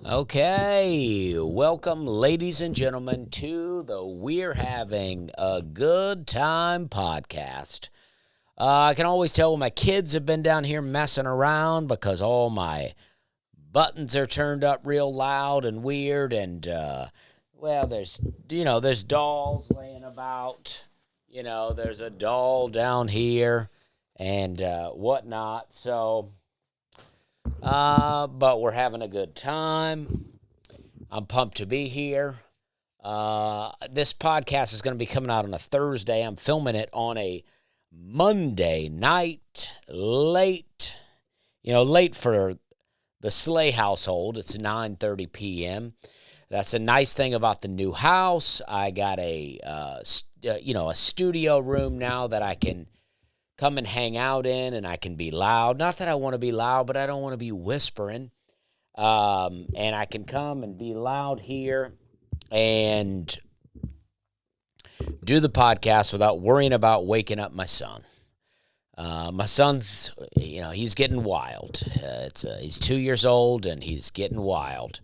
Okay, welcome, ladies and gentlemen, to the We're Having a Good Time podcast. I can always tell when my kids have been down here messing around because all my buttons are turned up real loud and weird, and, there's dolls laying about. There's a doll down here and whatnot, so... but we're having a good time. I'm pumped to be here. This podcast is going to be coming out on a Thursday. I'm filming it on a Monday night, late for the Slay household. It's 9:30 p.m. That's a nice thing about the new house. I got a studio room now that I can come and hang out in, and I can be loud. Not that I want to be loud, but I don't want to be whispering. And I can come and be loud here and do the podcast without worrying about waking up my son. My son's, he's getting wild. He's 2 years old, and he's getting wild.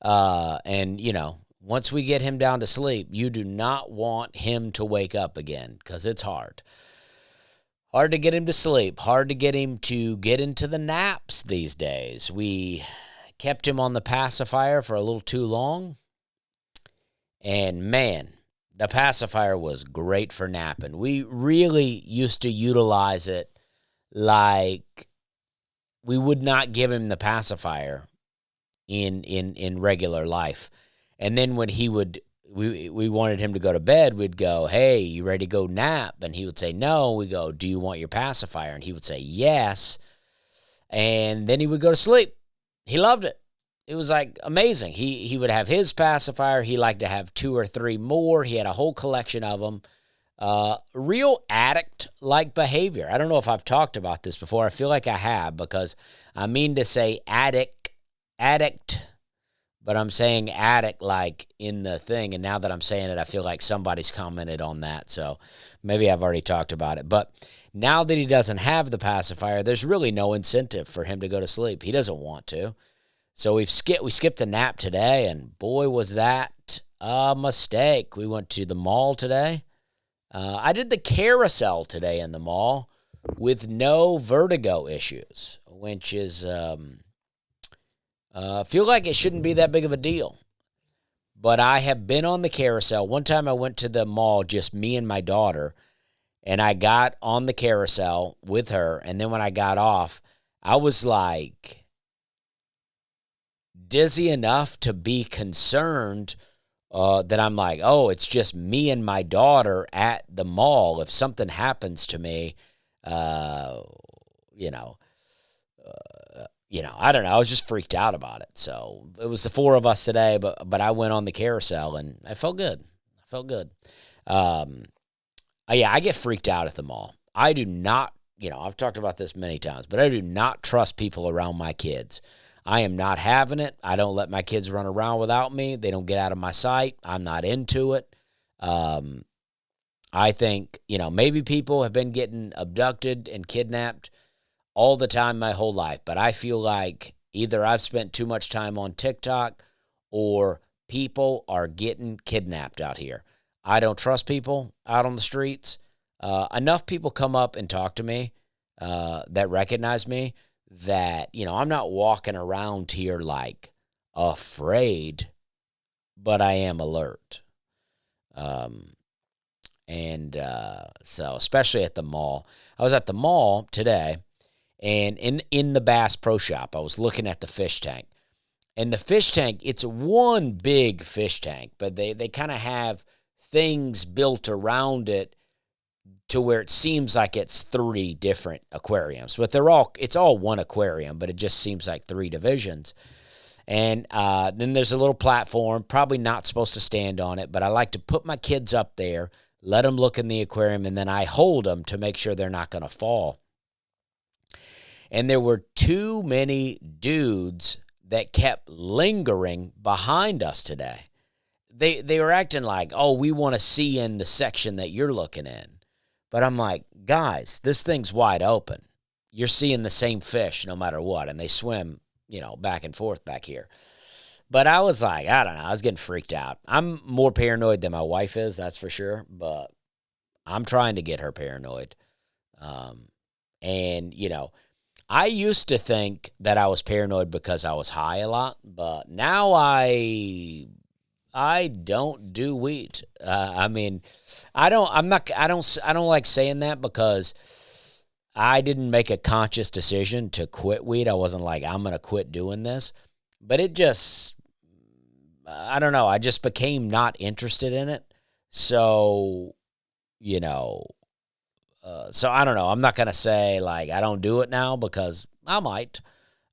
Once we get him down to sleep, you do not want him to wake up again because it's hard. Hard to get him to sleep. Hard to get him to get into the naps these days. We kept him on the pacifier for a little too long. And, man, the pacifier was great for napping. We really used to utilize it like we would not give him the pacifier in regular life. And then when he would... We wanted him to go to bed, we'd go, hey, you ready to go nap? And he would say, no. We go, do you want your pacifier? And he would say, yes. And then he would go to sleep. He loved it. It was like amazing. He would have his pacifier. He liked to have 2 or 3 more. He had a whole collection of them. Real addict-like behavior. I don't know if I've talked about this before. I feel like I have because I mean to say addict, but I'm saying addict like in the thing, and now that I'm saying it, I feel like somebody's commented on that, so maybe I've already talked about it. But now that he doesn't have the pacifier, there's really no incentive for him to go to sleep. He doesn't want to. So we skipped a nap today, and boy, was that a mistake. We went to the mall today. I did the carousel today in the mall with no vertigo issues, which is... feel like it shouldn't be that big of a deal. But I have been on the carousel. One time I went to the mall, just me and my daughter, and I got on the carousel with her, and then when I got off, I was like dizzy enough to be concerned that I'm like, oh, it's just me and my daughter at the mall. If something happens to me, I don't know. I was just freaked out about it. So it was the 4 of us today, but I went on the carousel and I felt good. I get freaked out at the mall. I do not, I've talked about this many times, but I do not trust people around my kids. I am not having it. I don't let my kids run around without me. They don't get out of my sight. I'm not into it. I think, maybe people have been getting abducted and kidnapped all the time my whole life, but I feel like either I've spent too much time on TikTok or people are getting kidnapped out here. I don't trust people out on the streets. Enough people come up and talk to me that recognize me that, I'm not walking around here like afraid, but I am alert. So especially at the mall. I was at the mall today, and in the Bass Pro Shop, I was looking at the fish tank. And the fish tank, it's one big fish tank, but they kind of have things built around it to where it seems like it's 3 different aquariums. But it's all one aquarium, but it just seems like 3 divisions. And then there's a little platform, probably not supposed to stand on it, but I like to put my kids up there, let them look in the aquarium, and then I hold them to make sure they're not going to fall. And there were too many dudes that kept lingering behind us today. They were acting like, oh, we want to see in the section that you're looking in. But I'm like, guys, this thing's wide open. You're seeing the same fish no matter what, and they swim, back and forth back here. But I was like, I don't know. I was getting freaked out. I'm more paranoid than my wife is, that's for sure. But I'm trying to get her paranoid. And, I used to think that I was paranoid because I was high a lot. But now I don't do weed. I don't like saying that because I didn't make a conscious decision to quit weed. I wasn't like, I'm going to quit doing this. But it just, I don't know. I just became not interested in it. So, so I don't know. I'm not going to say like I don't do it now because I might.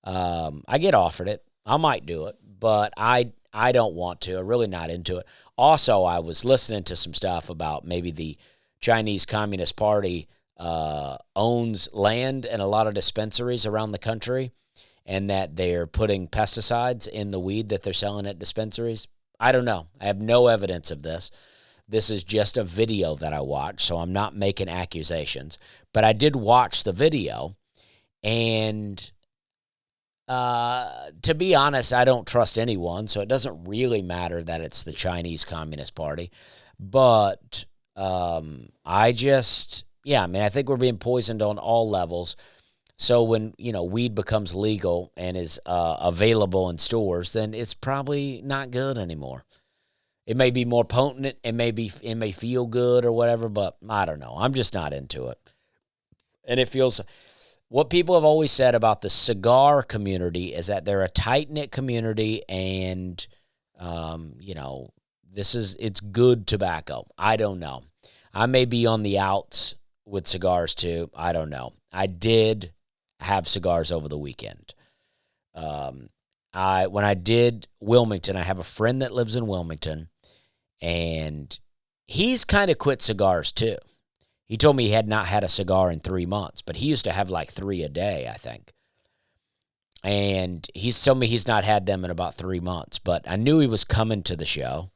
I get offered it. I might do it, but I don't want to. I'm really not into it. Also, I was listening to some stuff about maybe the Chinese Communist Party owns land and a lot of dispensaries around the country, and that they're putting pesticides in the weed that they're selling at dispensaries. I don't know. I have no evidence of this. This is just a video that I watched, so I'm not making accusations. But I did watch the video, and to be honest, I don't trust anyone, so it doesn't really matter that it's the Chinese Communist Party. But I think we're being poisoned on all levels. So when, weed becomes legal and is available in stores, then it's probably not good anymore. It may be more potent, it may feel good or whatever, but I don't know. I'm just not into it. And it feels, what people have always said about the cigar community is that they're a tight-knit community and, it's good tobacco. I don't know. I may be on the outs with cigars too. I don't know. I did have cigars over the weekend. When I did Wilmington, I have a friend that lives in Wilmington, and he's kind of quit cigars too. He told me he had not had a cigar in 3 months, but he used to have like 3 a day, I think. And he's told me he's not had them in about 3 months, but I knew he was coming to the show,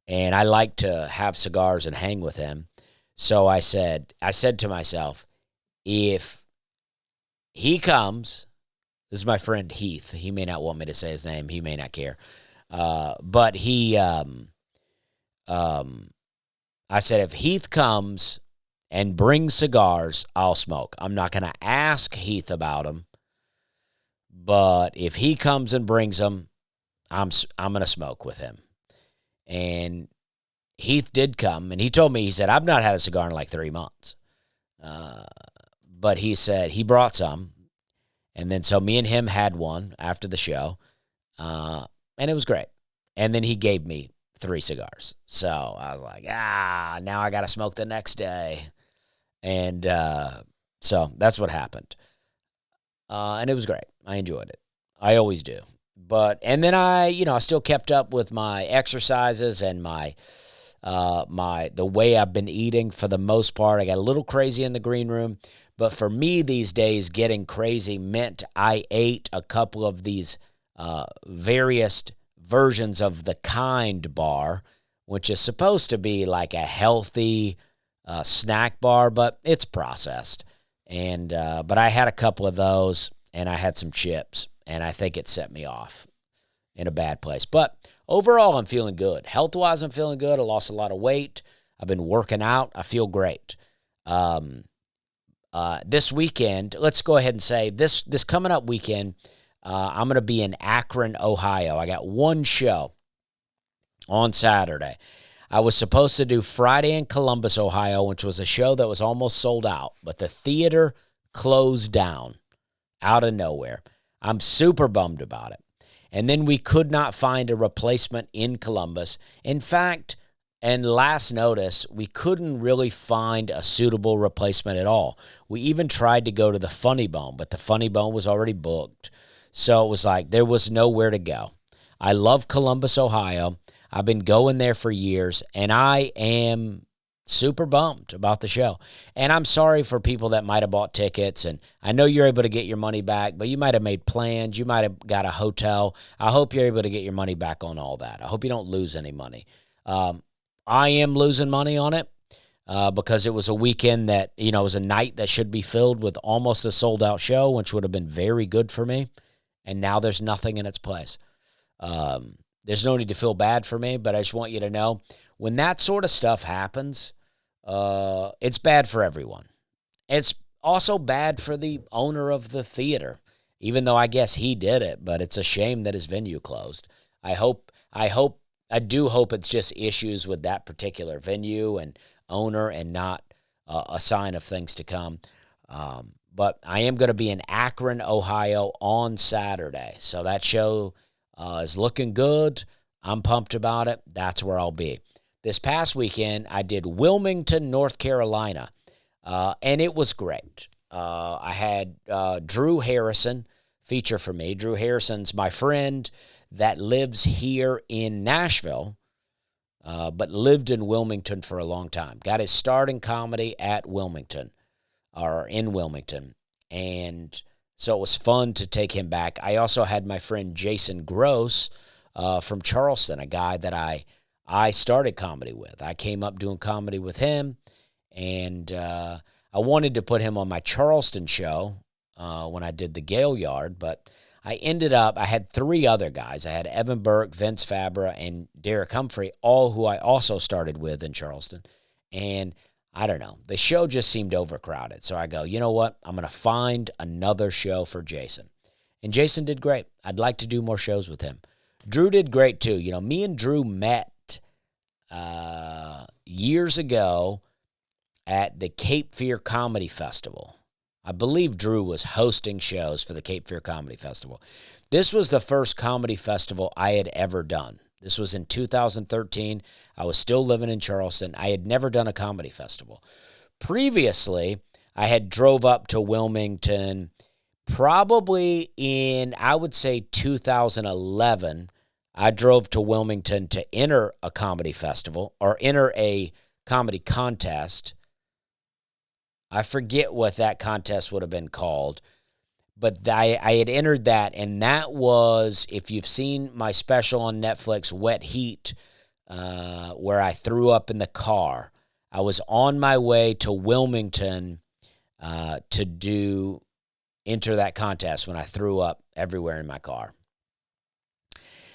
and I like to have cigars and hang with him. So I said to myself, if he comes, this is my friend Heath. He may not want me to say his name. He may not care. But I said, if Heath comes and brings cigars, I'll smoke. I'm not going to ask Heath about them. But if he comes and brings them, I'm going to smoke with him. And Heath did come, and he told me, he said, I've not had a cigar in like 3 months. But he said he brought some. And then so me and him had one after the show, and it was great. And then he gave me 3 cigars. So I was like, now I got to smoke the next day. And so that's what happened. And it was great. I enjoyed it. I always do. And then I still kept up with my exercises and the way I've been eating for the most part. I got a little crazy in the green room. But for me these days, getting crazy meant I ate a couple of these various versions of the Kind bar, which is supposed to be like a healthy snack bar, but it's processed. And but I had a couple of those, and I had some chips, and I think it set me off in a bad place. But overall, I'm feeling good. Health-wise, I'm feeling good. I lost a lot of weight. I've been working out. I feel great. This weekend, let's go ahead and say this coming up weekend, I'm going to be in Akron, Ohio. I got one show on Saturday. I was supposed to do Friday in Columbus, Ohio, which was a show that was almost sold out, but the theater closed down out of nowhere. I'm super bummed about it. And then we could not find a replacement in Columbus. In fact, and last notice, we couldn't really find a suitable replacement at all. We even tried to go to the Funny Bone, but the Funny Bone was already booked. So it was like there was nowhere to go. I love Columbus, Ohio. I've been going there for years, and I am super bummed about the show. And I'm sorry for people that might have bought tickets, and I know you're able to get your money back, but you might have made plans. You might have got a hotel. I hope you're able to get your money back on all that. I hope you don't lose any money. I am losing money on it because it was a weekend that, it was a night that should be filled with almost a sold-out show, which would have been very good for me. And now there's nothing in its place. There's no need to feel bad for me, but I just want you to know when that sort of stuff happens, it's bad for everyone. It's also bad for the owner of the theater, even though I guess he did it, but it's a shame that his venue closed. I do hope it's just issues with that particular venue and owner and not a sign of things to come. But I am going to be in Akron, Ohio on Saturday. So that show is looking good. I'm pumped about it. That's where I'll be. This past weekend, I did Wilmington, North Carolina, and it was great. I had Drew Harrison feature for me. Drew Harrison's my friend that lives here in Nashville, but lived in Wilmington for a long time. Got his start in comedy at Wilmington, or in Wilmington, and so it was fun to take him back. I also had my friend Jason Gross from Charleston, a guy that I started comedy with. I came up doing comedy with him, and I wanted to put him on my Charleston show when I did the Gale Yard, but I had three other guys. I had Evan Burke, Vince Fabra, and Derek Humphrey, all who I also started with in Charleston. And I don't know, the show just seemed overcrowded. So I go, you know what? I'm going to find another show for Jason. And Jason did great. I'd like to do more shows with him. Drew did great too. You know, me and Drew met years ago at the Cape Fear Comedy Festival. I believe Drew was hosting shows for the Cape Fear Comedy Festival. This was the first comedy festival I had ever done. This was in 2013. I was still living in Charleston. I had never done a comedy festival. Previously, I had drove up to Wilmington probably in, I would say, 2011. I drove to Wilmington to enter a comedy festival or enter a comedy contest. I forget what that contest would have been called, but I had entered that, and that was, if you've seen my special on Netflix, Wet Heat, where I threw up in the car. I was on my way to Wilmington to enter that contest when I threw up everywhere in my car.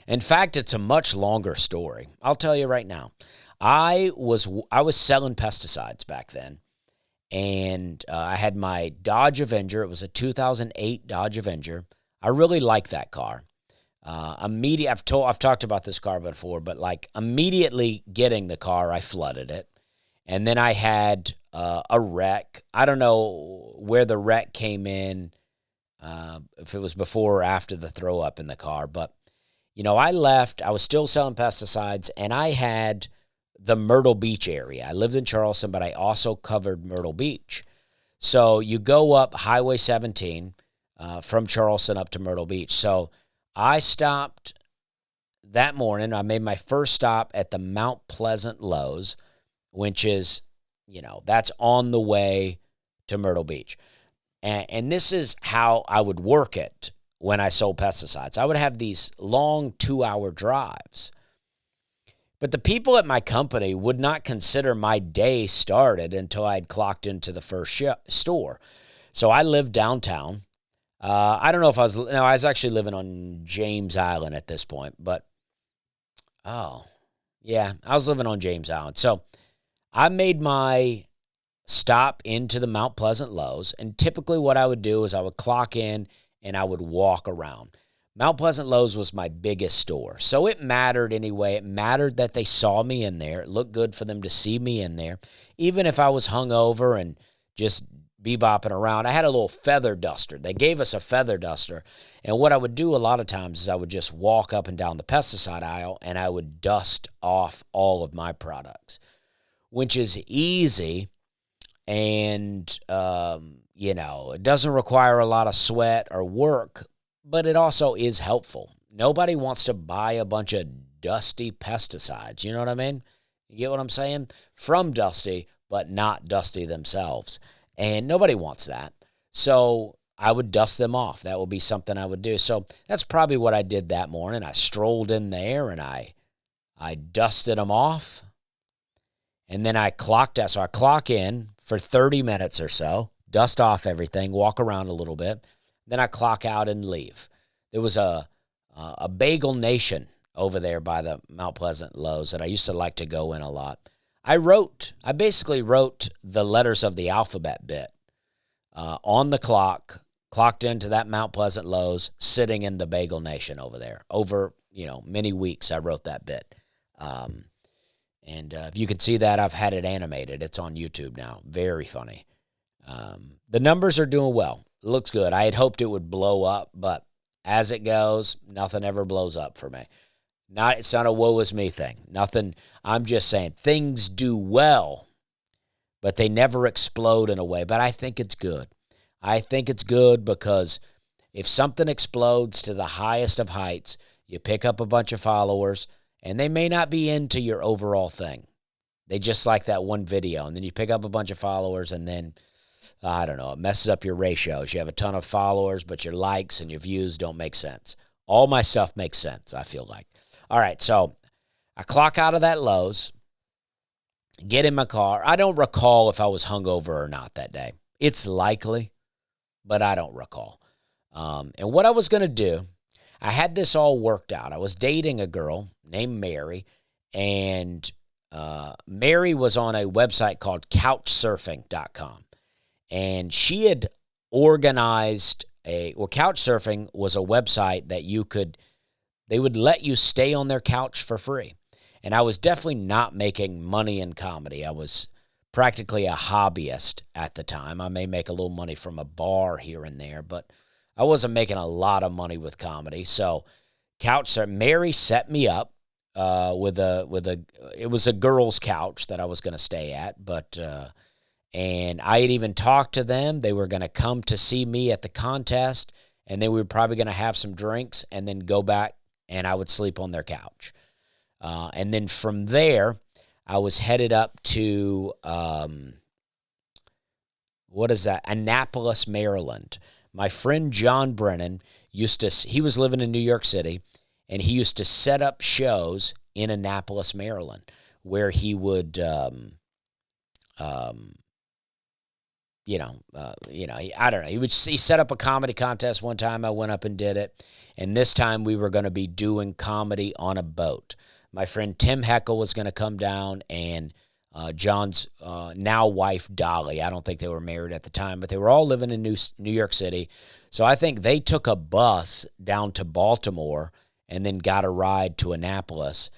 In fact, it's a much longer story. I'll tell you right now. I was selling pesticides back then. And I had my Dodge Avenger. It was a 2008 Dodge Avenger. I really like that car. I've talked about this car before, but like immediately getting the car, I flooded it. And then I had a wreck. I don't know where the wreck came in, if it was before or after the throw up in the car. But, you know, I left. I was still selling pesticides, and I had the Myrtle Beach area. I lived in Charleston, but I also covered Myrtle Beach. So you go up Highway 17 from Charleston up to Myrtle Beach. So I stopped that morning. I made my first stop at the Mount Pleasant Lowe's, which is, you know, that's on the way to Myrtle Beach. And this is how I would work it when I sold pesticides. I would have these long 2-hour drives. But the people at my company would not consider my day started until I had clocked into the first store. So I lived downtown. I don't know if I was actually living on James Island at this point, but, I was living on James Island. So I made my stop into the Mount Pleasant Lowe's, and typically what I would do is I would clock in and I would walk around. Mount Pleasant Lowe's was my biggest store, so it mattered anyway. It mattered that they saw me in there. It looked good for them to see me in there, even if I was hungover and just bebopping around. I had a little feather duster. They gave us a feather duster, and what I would do a lot of times is I would just walk up and down the pesticide aisle, and I would dust off all of my products, which is easy, and, it doesn't require a lot of sweat or work, but it also is helpful. Nobody wants to buy a bunch of dusty pesticides. You know what I mean? You get what I'm saying? From Dusty, but not Dusty themselves. And nobody wants that. So I would dust them off. That would be something I would do. So that's probably what I did that morning. I strolled in there and I dusted them off. And then I clocked out. So I clock in for 30 minutes or so, dust off everything, walk around a little bit. Then I clock out and leave. There was a a bagel nation over there by the Mount Pleasant Lowe's that I used to like to go in a lot. I basically wrote the letters of the alphabet bit on the clocked into that Mount Pleasant Lowe's, sitting in the bagel nation over there. Over, many weeks I wrote that bit. And if you can see that, I've had it animated. It's on YouTube now. Very funny. The numbers are doing well. It looks good. I had hoped it would blow up, but as it goes, nothing ever blows up for me. It's not a woe is me thing. Nothing. I'm just saying things do well, but they never explode in a way. But I think it's good. I think it's good because if something explodes to the highest of heights, you pick up a bunch of followers, and they may not be into your overall thing. They just like that one video, and then you pick up a bunch of followers, and then, I don't know, it messes up your ratios. You have a ton of followers, but your likes and your views don't make sense. All my stuff makes sense, I feel like. All right, so I clock out of that Lowe's, get in my car. I don't recall if I was hungover or not that day. It's likely, but I don't recall. And what I was going to do, I had this all worked out. I was dating a girl named Mary, and Mary was on a website called couchsurfing.com. And she had organized Couchsurfing was a website that they would let you stay on their couch for free. And I was definitely not making money in comedy. I was practically a hobbyist at the time. I may make a little money from a bar here and there, but I wasn't making a lot of money with comedy. So Mary set me up it was a girl's couch that I was going to stay at, and I had even talked to them. They were going to come to see me at the contest, and then we were probably going to have some drinks and then go back, and I would sleep on their couch. And then from there, I was headed up to, Annapolis, Maryland. My friend John Brennan he was living in New York City, and he used to set up shows in Annapolis, Maryland, where he would, I don't know. He set up a comedy contest one time. I went up and did it, and this time we were going to be doing comedy on a boat. My friend Tim Heckel was going to come down, and John's now wife, Dolly. I don't think they were married at the time, but they were all living in New York City. So I think they took a bus down to Baltimore and then got a ride to Annapolis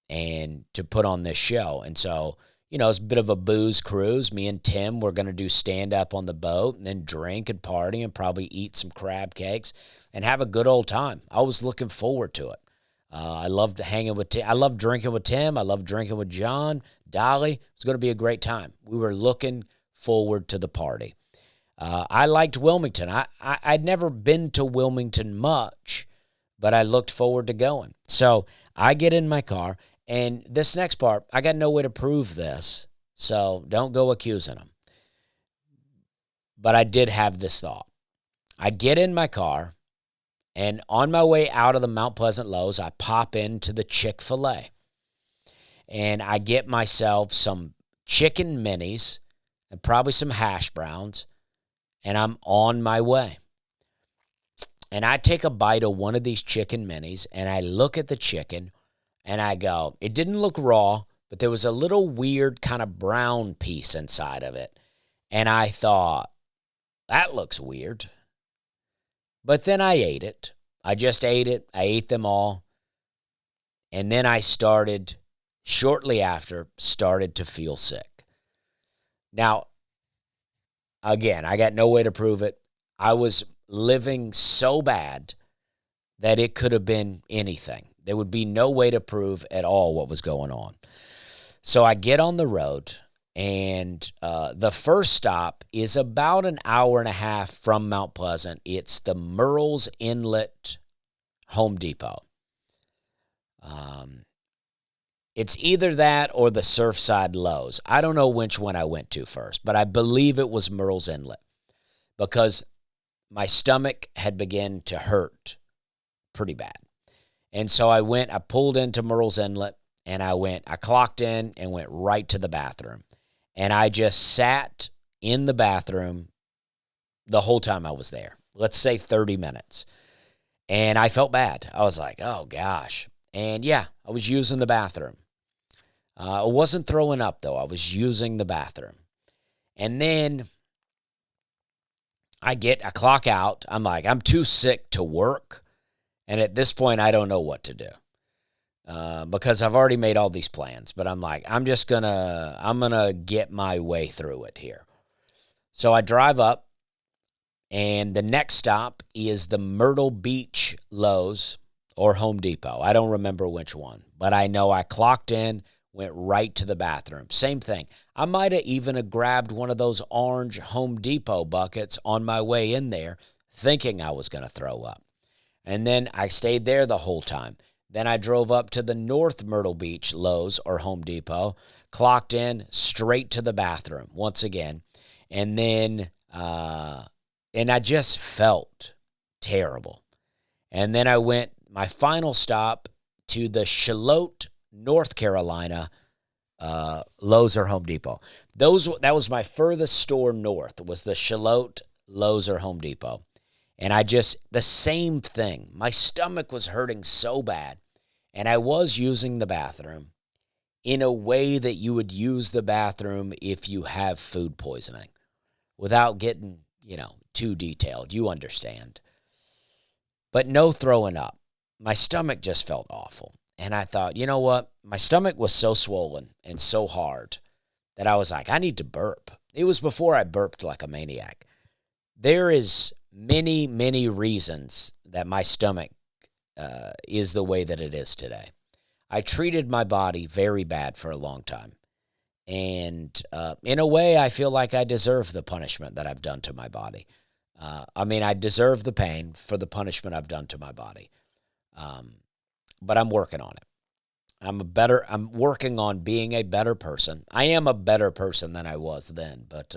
and to put on this show. And so, it's a bit of a booze cruise. Me and Tim were going to do stand-up on the boat and then drink and party and probably eat some crab cakes and have a good old time. I was looking forward to it. I loved hanging with Tim. I loved drinking with Tim. I loved drinking with John, Dolly. It was going to be a great time. We were looking forward to the party. I liked Wilmington. I'd never been to Wilmington much, but I looked forward to going. So I get in my car, and this next part, I got no way to prove this, so don't go accusing them. But I did have this thought. I get in my car, and on my way out of the Mount Pleasant Lowe's, I pop into the Chick-fil-A. And I get myself some chicken minis and probably some hash browns, and I'm on my way. And I take a bite of one of these chicken minis, and I look at the chicken, and I go, it didn't look raw, but there was a little weird kind of brown piece inside of it. And I thought, that looks weird. But then I ate it. I just ate it. I ate them all. And then I shortly after, started to feel sick. Now, again, I got no way to prove it. I was living so bad that it could have been anything. There would be no way to prove at all what was going on. So I get on the road, and the first stop is about an hour and a half from Mount Pleasant. It's the Murrells Inlet Home Depot. It's either that or the Surfside Lowe's. I don't know which one I went to first, but I believe it was Murrells Inlet because my stomach had begun to hurt pretty bad. And so I pulled into Murrells Inlet, and I clocked in and went right to the bathroom. And I just sat in the bathroom the whole time I was there. Let's say 30 minutes. And I felt bad. I was like, oh, gosh. And, yeah, I was using the bathroom. I wasn't throwing up, though. I was using the bathroom. And then I clock out. I'm like, I'm too sick to work. And at this point, I don't know what to do because I've already made all these plans. But I'm like, I'm going to get my way through it here. So I drive up, and the next stop is the Myrtle Beach Lowe's or Home Depot. I don't remember which one, but I know I clocked in, went right to the bathroom. Same thing. I might have even grabbed one of those orange Home Depot buckets on my way in there, thinking I was going to throw up. And then I stayed there the whole time. Then I drove up to the North Myrtle Beach Lowe's or Home Depot, clocked in, straight to the bathroom once again. And then, and I just felt terrible. And then I went, my final stop, to the Charlotte, North Carolina Lowe's or Home Depot. That was my furthest store north, was the Charlotte Lowe's or Home Depot. And the same thing. My stomach was hurting so bad. And I was using the bathroom in a way that you would use the bathroom if you have food poisoning, without getting, too detailed. You understand. But no throwing up. My stomach just felt awful. And I thought, you know what? My stomach was so swollen and so hard that I was like, I need to burp. It was before I burped like a maniac. There is many, many reasons that my stomach is the way that it is today. I treated my body very bad for a long time. And in a way, I feel like I deserve the punishment that I've done to my body. I deserve the pain for the punishment I've done to my body. But I'm working on it. I'm working on being a better person. I am a better person than I was then, but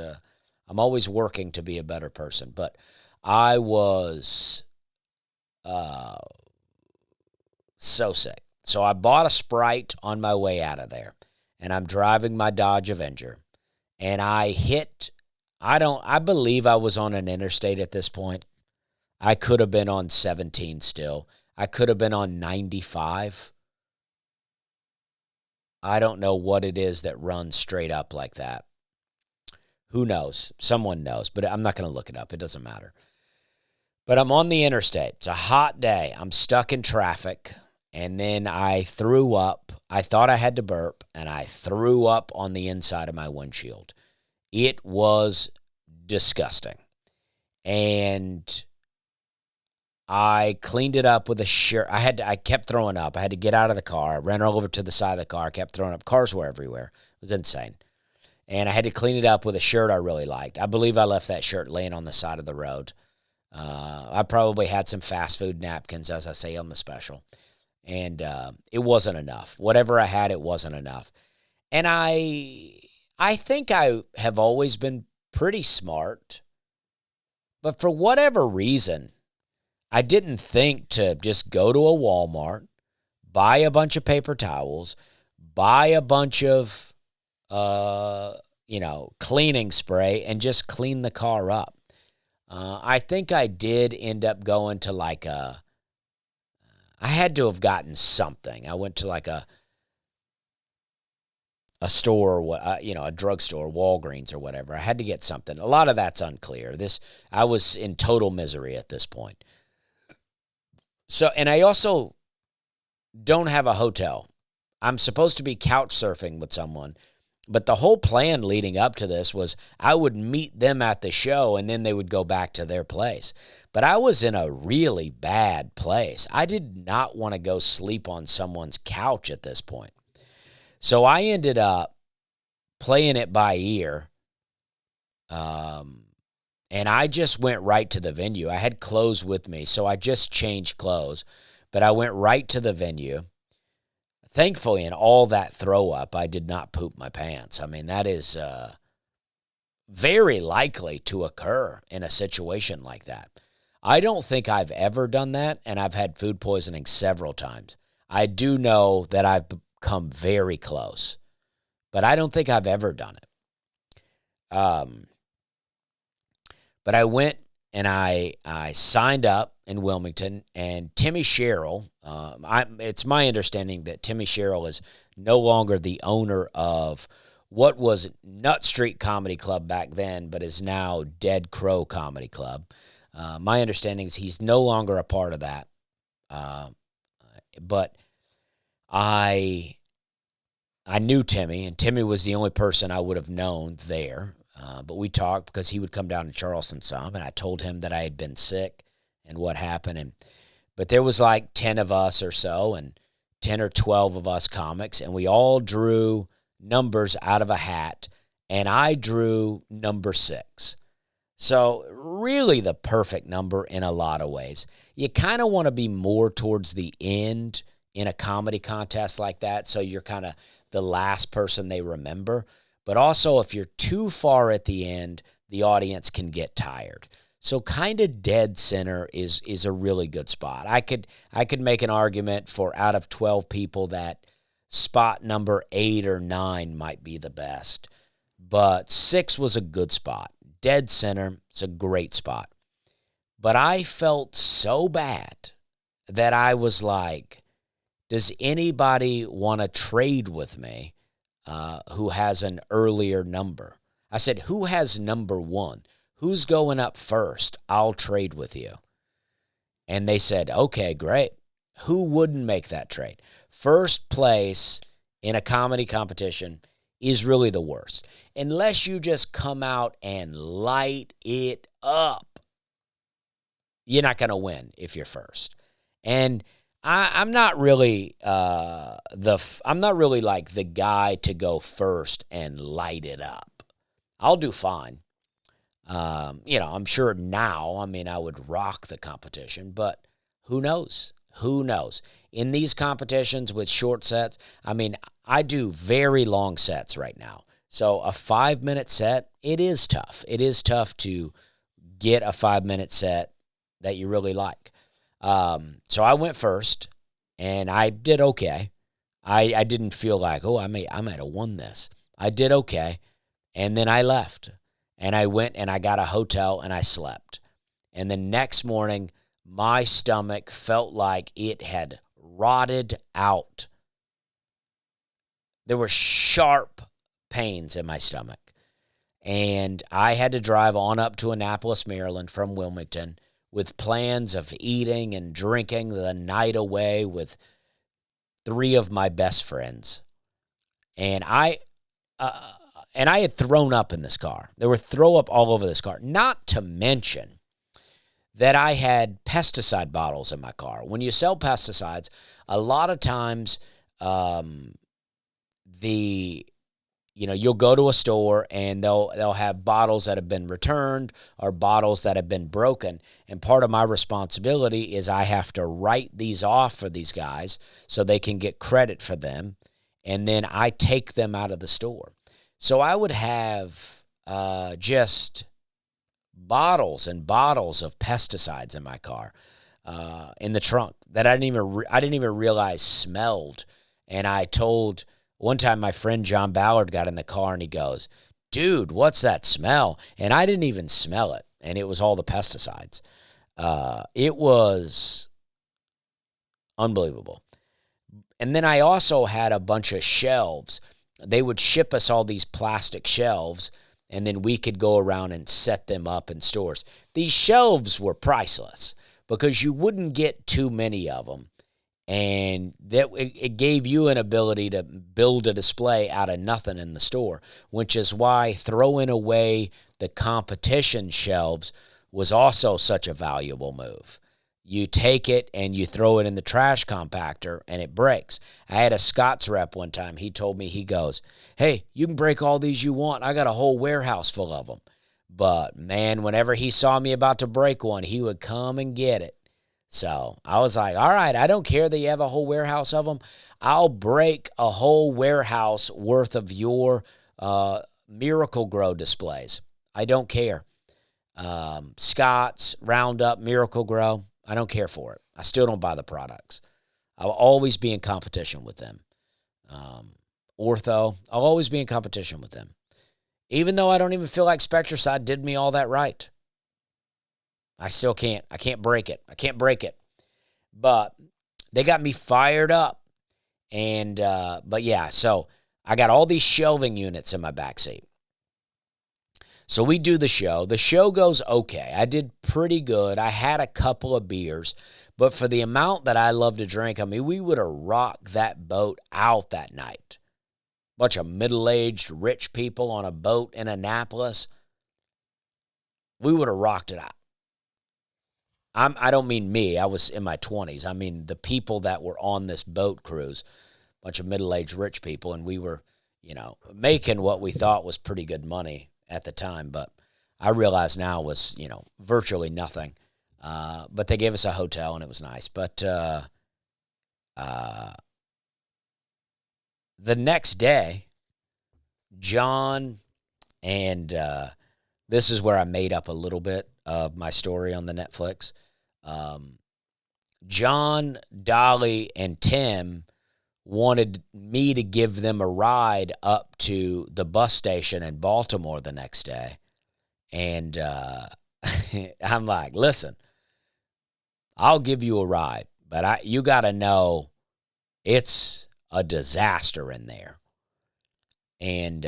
I'm always working to be a better person. But I was so sick. So I bought a Sprite on my way out of there, and I'm driving my Dodge Avenger, and I believe I was on an interstate at this point. I could have been on 17 still. I could have been on 95. I don't know what it is that runs straight up like that. Who knows? Someone knows, but I'm not going to look it up. It doesn't matter. But I'm on the interstate. It's a hot day. I'm stuck in traffic, and then I threw up. I thought I had to burp, and I threw up on the inside of my windshield. It was disgusting. And I cleaned it up with a shirt. I kept throwing up. I had to get out of the car. I ran over to the side of the car, kept throwing up. Cars were everywhere. It was insane. And I had to clean it up with a shirt I really liked. I believe I left that shirt laying on the side of the road. I probably had some fast food napkins, as I say on the special. And it wasn't enough. Whatever I had, it wasn't enough. And I think I have always been pretty smart. But for whatever reason, I didn't think to just go to a Walmart, buy a bunch of paper towels, buy a bunch of, cleaning spray, and just clean the car up. I think I did end up going to I had to have gotten something. I went to a store, a drugstore, Walgreens or whatever. I had to get something. A lot of that's unclear. I was in total misery at this point. So, and I also don't have a hotel. I'm supposed to be couch surfing with someone, but the whole plan leading up to this was I would meet them at the show and then they would go back to their place. But I was in a really bad place. I did not want to go sleep on someone's couch at this point. So I ended up playing it by ear. And I just went right to the venue. I had clothes with me, so I just changed clothes. But I went right to the venue. Thankfully, in all that throw up, I did not poop my pants. That is very likely to occur in a situation like that. I don't think I've ever done that, and I've had food poisoning several times. I do know that I've come very close, but I don't think I've ever done it. But I went and I signed up in Wilmington, and Timmy Sherrill, it's my understanding that Timmy Sherrill is no longer the owner of what was Nut Street Comedy Club back then, but is now Dead Crow Comedy Club. My understanding is he's no longer a part of that. But I knew Timmy, and Timmy was the only person I would have known there. But we talked because he would come down to Charleston some, and I told him that I had been sick and what happened. But there was like 10 of us or so, and 10 or 12 of us comics, and we all drew numbers out of a hat, and I drew number 6. So really the perfect number in a lot of ways. You kind of want to be more towards the end in a comedy contest like that, so you're kind of the last person they remember. But also, if you're too far at the end, the audience can get tired. So kind of dead center is a really good spot. I could make an argument for out of 12 people that spot number 8 or 9 might be the best. But 6 was a good spot. Dead center is a great spot. But I felt so bad that I was like, does anybody want to trade with me who has an earlier number? I said, who has number 1? Who's going up first? I'll trade with you. And they said, okay, great. Who wouldn't make that trade? First place in a comedy competition is really the worst. Unless you just come out and light it up, you're not going to win if you're first. And I'm not really I'm not really like the guy to go first and light it up. I'll do fine. I'm sure now, I would rock the competition, but who knows? Who knows? In these competitions with short sets, I do very long sets right now. So a 5-minute set, it is tough. It is tough to get a 5-minute set that you really like. So I went first, and I did okay. I didn't feel like, I might have won this. I did okay, and then I left. And I went and I got a hotel and I slept. And the next morning, my stomach felt like it had rotted out. There were sharp pains in my stomach. And I had to drive on up to Annapolis, Maryland from Wilmington with plans of eating and drinking the night away with 3 of my best friends. And I had thrown up in this car. There were throw up all over this car. Not to mention that I had pesticide bottles in my car. When you sell pesticides, a lot of times you'll go to a store and they'll have bottles that have been returned or bottles that have been broken. And part of my responsibility is I have to write these off for these guys so they can get credit for them. And then I take them out of the store. So I would have just bottles and bottles of pesticides in my car, in the trunk that I didn't even realize smelled. And I told one time my friend John Ballard got in the car and he goes, "Dude, what's that smell?" And I didn't even smell it, and it was all the pesticides. It was unbelievable. And then I also had a bunch of shelves. They would ship us all these plastic shelves, and then we could go around and set them up in stores. These shelves were priceless because you wouldn't get too many of them, and it gave you an ability to build a display out of nothing in the store, which is why throwing away the competition shelves was also such a valuable move. You take it and you throw it in the trash compactor and it breaks. I had a Scott's rep one time. He told me, he goes, "Hey, you can break all these you want. I got a whole warehouse full of them." But man, whenever he saw me about to break one, he would come and get it. So I was like, all right, I don't care that you have a whole warehouse of them. I'll break a whole warehouse worth of your Miracle Grow displays. I don't care. Scott's, Roundup, Miracle Grow. I don't care for it. I still don't buy the products. I'll always be in competition with them. Ortho, I'll always be in competition with them. Even though I don't even feel like Spectracide did me all that right. I still can't. I can't break it. I can't break it. But they got me fired up. And, but yeah, so I got all these shelving units in my backseat. So we do the show. The show goes okay. I did pretty good. I had a couple of beers, but for the amount that I love to drink, I mean, we would have rocked that boat out that night. Bunch of middle-aged rich people on a boat in Annapolis. We would have rocked it out. I don't mean me. I was in my 20s. I mean the people that were on this boat cruise, bunch of middle-aged rich people, and we were, making what we thought was pretty good money at the time, but I realize now was, virtually nothing. But they gave us a hotel, and it was nice. But the next day, John, and this is where I made up a little bit of my story on the Netflix. John, Dolly, and Tim wanted me to give them a ride up to the bus station in Baltimore the next day. And I'm like, listen, I'll give you a ride, but you got to know it's a disaster in there. And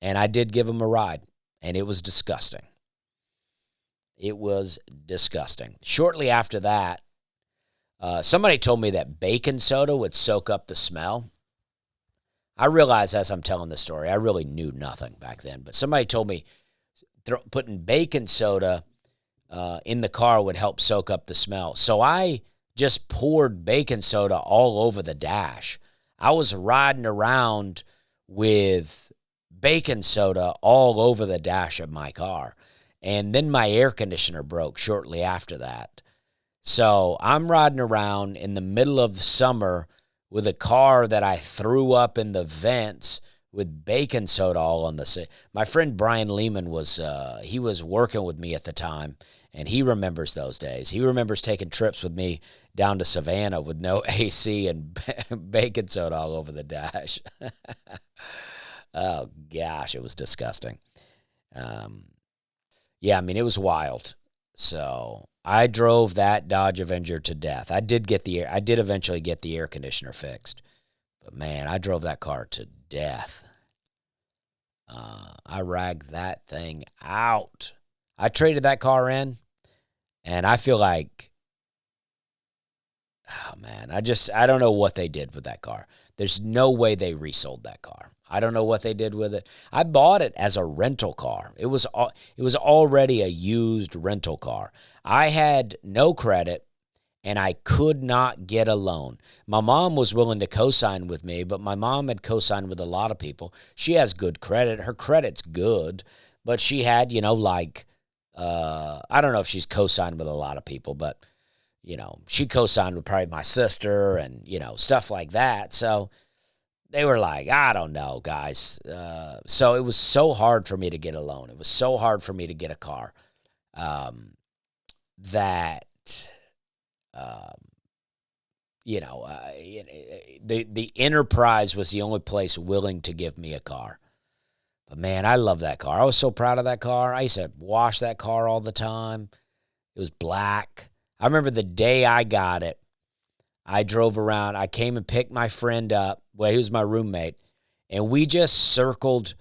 I did give them a ride, and it was disgusting. It was disgusting. Shortly after that, somebody told me that baking soda would soak up the smell. I realized as I'm telling the story, I really knew nothing back then, but somebody told me putting baking soda in the car would help soak up the smell. So I just poured baking soda all over the dash. I was riding around with baking soda all over the dash of my car. And then my air conditioner broke shortly after that. So I'm riding around in the middle of the summer with a car that I threw up in the vents with baking soda all on the side. My friend Brian Lehman was working with me at the time, and he remembers those days. He remembers taking trips with me down to Savannah with no AC and baking soda all over the dash. Oh, gosh, it was disgusting. Yeah, I mean, it was wild. So I drove that Dodge Avenger to death. I did eventually get the air conditioner fixed. But, man, I drove that car to death. I ragged that thing out. I traded that car in, and I feel like, oh, man, I don't know what they did with that car. There's no way they resold that car. I don't know what they did with it. I bought it as a rental car. It was already a used rental car. I had no credit, and I could not get a loan. My mom was willing to co-sign with me, but my mom had co-signed with a lot of people. She has good credit. Her credit's good, but she had, I don't know if she's co-signed with a lot of people, but, she co-signed with probably my sister and, stuff like that. So they were like, I don't know, guys. So it was so hard for me to get a loan. It was so hard for me to get a car that, the Enterprise was the only place willing to give me a car. But, man, I love that car. I was so proud of that car. I used to wash that car all the time. It was black. I remember the day I got it, I drove around. I came and picked my friend up. Well, he was my roommate. And we just circled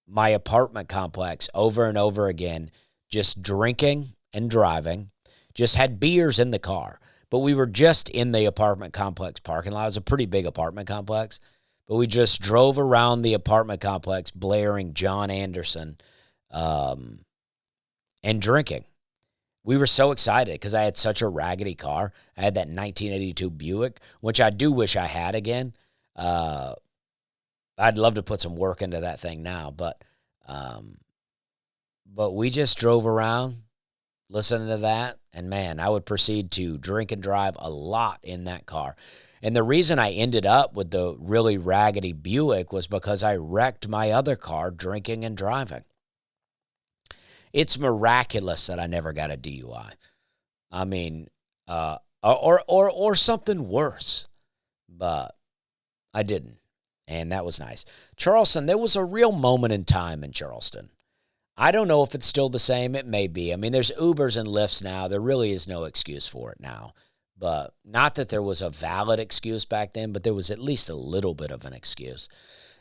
my apartment complex over and over again, just drinking and driving. Just had beers in the car. But we were just in the apartment complex parking lot. It was a pretty big apartment complex. But we just drove around the apartment complex blaring John Anderson and drinking. We were so excited because I had such a raggedy car. I had that 1982 Buick, which I do wish I had again. I'd love to put some work into that thing now, but we just drove around listening to that, and, man, I would proceed to drink and drive a lot in that car. And the reason I ended up with the really raggedy Buick was because I wrecked my other car drinking and driving. It's miraculous that I never got a DUI. I mean, or something worse, but I didn't, and that was nice. Charleston, there was a real moment in time in Charleston. I don't know if it's still the same. It may be. I mean, there's Ubers and Lyfts now. There really is no excuse for it now. But not that there was a valid excuse back then, but there was at least a little bit of an excuse.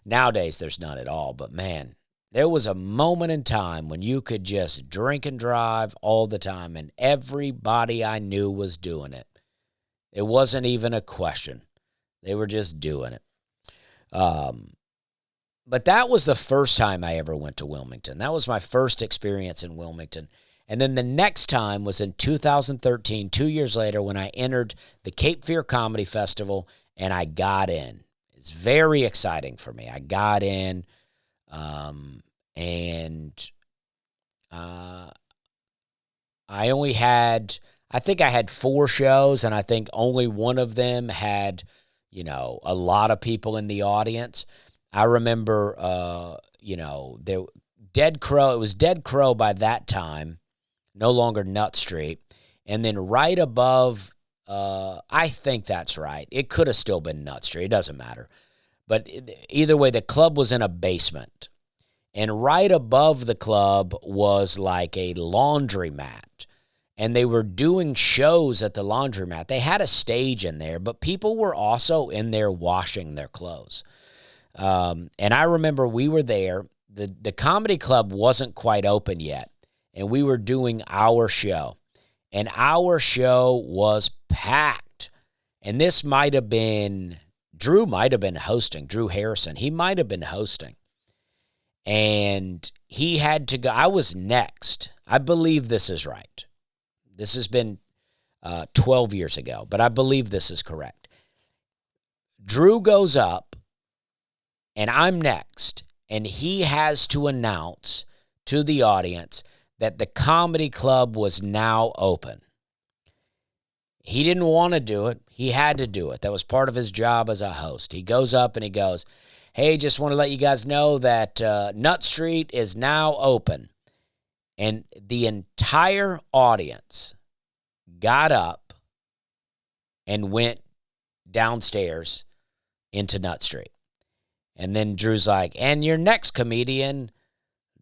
Nowadays, there's none at all. But, man, there was a moment in time when you could just drink and drive all the time, and everybody I knew was doing it. It wasn't even a question. They were just doing it. But that was the first time I ever went to Wilmington. That was my first experience in Wilmington. And then the next time was in 2013, 2 years later, when I entered the Cape Fear Comedy Festival, and I got in. It's very exciting for me. I got in, and I only had, I think I had 4 shows, and I think only one of them had, a lot of people in the audience. I remember, there Dead Crow. It was Dead Crow by that time, no longer Nut Street. And then right above, I think that's right. It could have still been Nut Street. It doesn't matter. But either way, the club was in a basement. And right above the club was like a laundromat. And they were doing shows at the laundromat. They had a stage in there, but people were also in there washing their clothes. And I remember we were there. The comedy club wasn't quite open yet, and we were doing our show. And our show was packed. And this might have been, Drew might have been hosting, Drew Harrison. He might have been hosting. And he had to go. I was next. I believe this is right. This has been 12 years ago, but I believe this is correct. Drew goes up, and I'm next, and he has to announce to the audience that the comedy club was now open. He didn't want to do it. He had to do it. That was part of his job as a host. He goes up and he goes, "Hey, just want to let you guys know that Nut Street is now open." And the entire audience got up and went downstairs into Nut Street. And then Drew's like, "And your next comedian,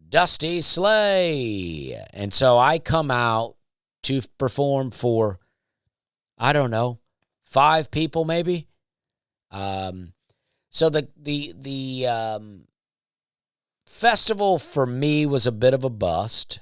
Dusty Slay." And so I come out to perform for, I don't know, 5 people maybe. So the festival for me was a bit of a bust.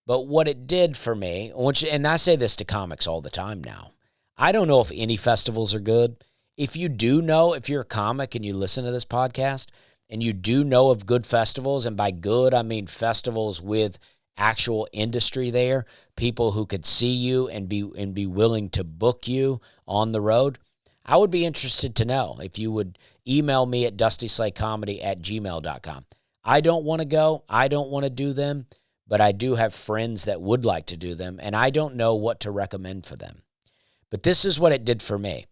But what it did for me, and I say this to comics all the time now, I don't know if any festivals are good. If you do know, if you're a comic and you listen to this podcast, and you do know of good festivals, and by good, I mean festivals with actual industry there, people who could see you and be willing to book you on the road, I would be interested to know if you would email me at dustyslaycomedy@gmail.com. I don't want to go. I don't want to do them, but I do have friends that would like to do them, and I don't know what to recommend for them. But this is what it did for me.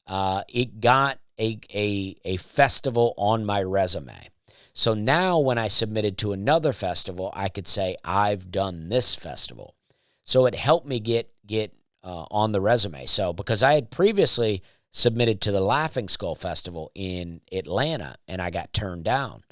It got a festival on my resume. So now when I submitted to another festival, I could say, I've done this festival. So it helped me get on the resume. So because I had previously submitted to the Laughing Skull Festival in Atlanta, and I got turned down.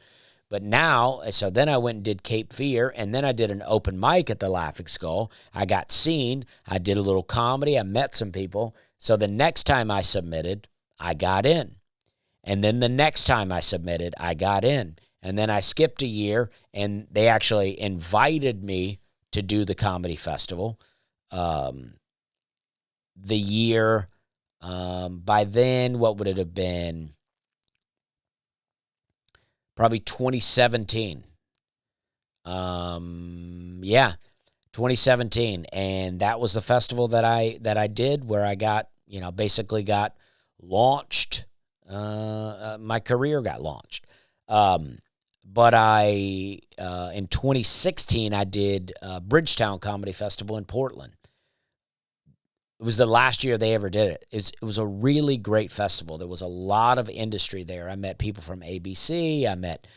But now, so then I went and did Cape Fear, and then I did an open mic at the Laughing Skull. I got seen. I did a little comedy. I met some people. So the next time I submitted, I got in. And then the next time I submitted, I got in. And then I skipped a year, and they actually invited me to do the comedy festival. The year, by then, what would it have been? Probably 2017. 2017. And that was the festival that I did, where I got, basically got launched. My career got launched. But in 2016, I did Bridgetown Comedy Festival in Portland. It was the last year they ever did it. It was a really great festival. There was a lot of industry there. I met people from ABC. I met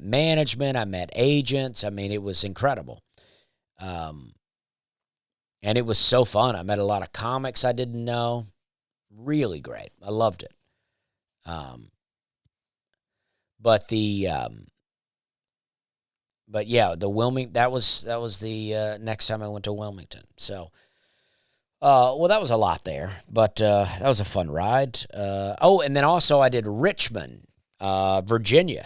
management. I met agents. I mean, it was incredible. And it was so fun. I met a lot of comics I didn't know. Really great. I loved it. But But yeah, that was the next time I went to Wilmington. So, well, that was a lot there, but that was a fun ride. And then also I did Richmond, Virginia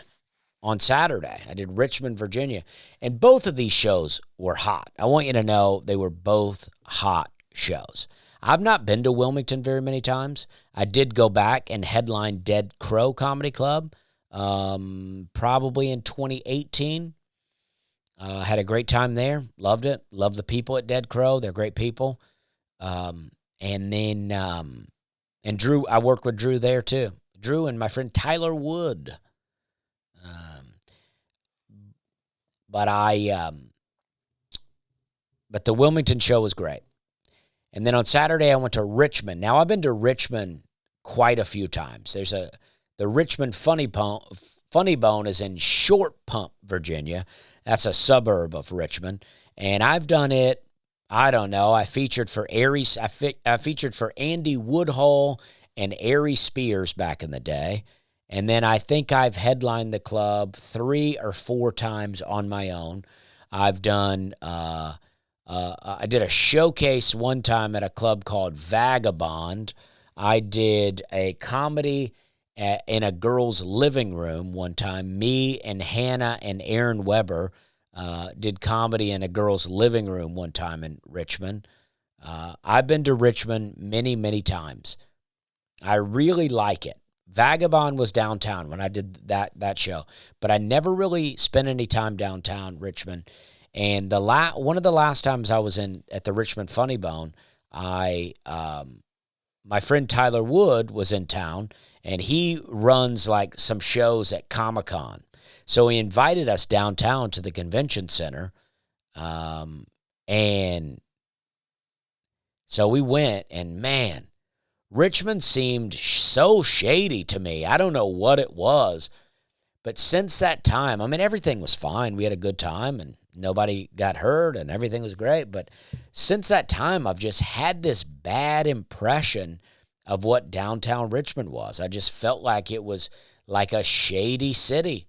on Saturday. I did Richmond, Virginia, and both of these shows were hot. I want you to know they were both hot shows. I've not been to Wilmington very many times. I did go back and headline Dead Crow Comedy Club, probably in 2018. Had a great time there. Loved it. Loved the people at Dead Crow. They're great people. And Drew, I worked with Drew there too. Drew and my friend Tyler Wood. But the Wilmington show was great. And then on Saturday, I went to Richmond. Now, I've been to Richmond quite a few times. The Richmond Funny Bone is in Short Pump, Virginia. That's a suburb of Richmond. And I've done it, I don't know. I featured for I featured for Andy Woodhull and Ari Spears back in the day. And then I think I've headlined the club 3 or 4 times on my own. I've done I did a showcase one time at a club called Vagabond. I did a comedy in a girl's living room one time. Me and Hannah and Aaron Weber did comedy in a girl's living room one time in Richmond. I've been to Richmond many, many times. I really like it. Vagabond was downtown when I did that show, but I never really spent any time downtown Richmond. And one of the last times I was at the Richmond Funny Bone, my friend Tyler Wood was in town, and he runs like some shows at Comic-Con. So he invited us downtown to the convention center, and so we went, and man, Richmond seemed so shady to me. I don't know what it was, but since that time, I mean, everything was fine. We had a good time, and nobody got hurt, and everything was great. But since that time, I've just had this bad impression of what downtown Richmond was. I just felt like it was like a shady city.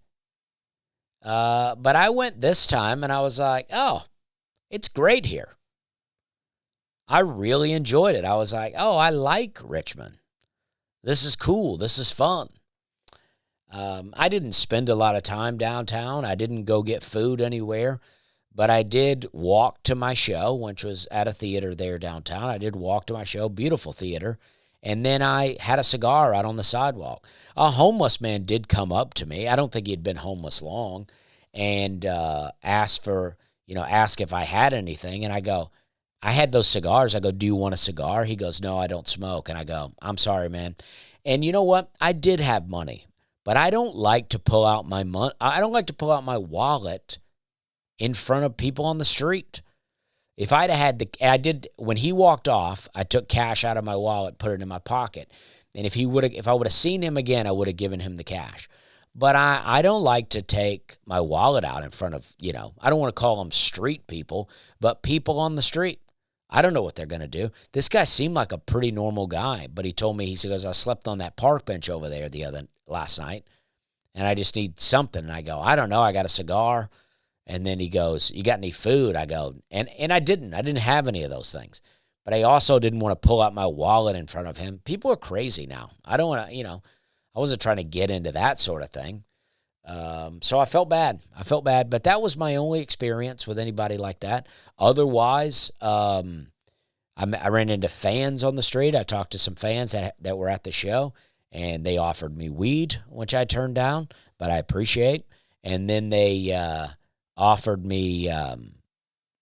But I went this time, and I was like, oh, it's great here. I really enjoyed it. I was like, oh, I like Richmond. This is cool. This is fun. I didn't spend a lot of time downtown. I didn't go get food anywhere. But I did walk to my show, which was at a theater there downtown. I did walk to my show, beautiful theater. And then I had a cigar out on the sidewalk. A homeless man did come up to me. I don't think he'd been homeless long, and ask if I had anything. And I go, I had those cigars. I go, do you want a cigar? He goes, no, I don't smoke. And I go, I'm sorry, man. And you know what? I did have money, but I don't like to pull out my money. I don't like to pull out my wallet in front of people on the street. If I'd have had when he walked off, I took cash out of my wallet, put it in my pocket. And if I would have seen him again, I would have given him the cash. But I don't like to take my wallet out in front of, I don't want to call them street people, but people on the street. I don't know what they're going to do. This guy seemed like a pretty normal guy, but he told me, he goes, I slept on that park bench over there last night, and I just need something. And I go, I don't know. I got a cigar. And then he goes, you got any food? I go, and I didn't have any of those things. But I also didn't want to pull out my wallet in front of him. People are crazy now. I don't want to, I wasn't trying to get into that sort of thing. So I felt bad. But that was my only experience with anybody like that. Otherwise, I ran into fans on the street. I talked to some fans that were at the show, and they offered me weed, which I turned down, but I appreciate. And then they offered me,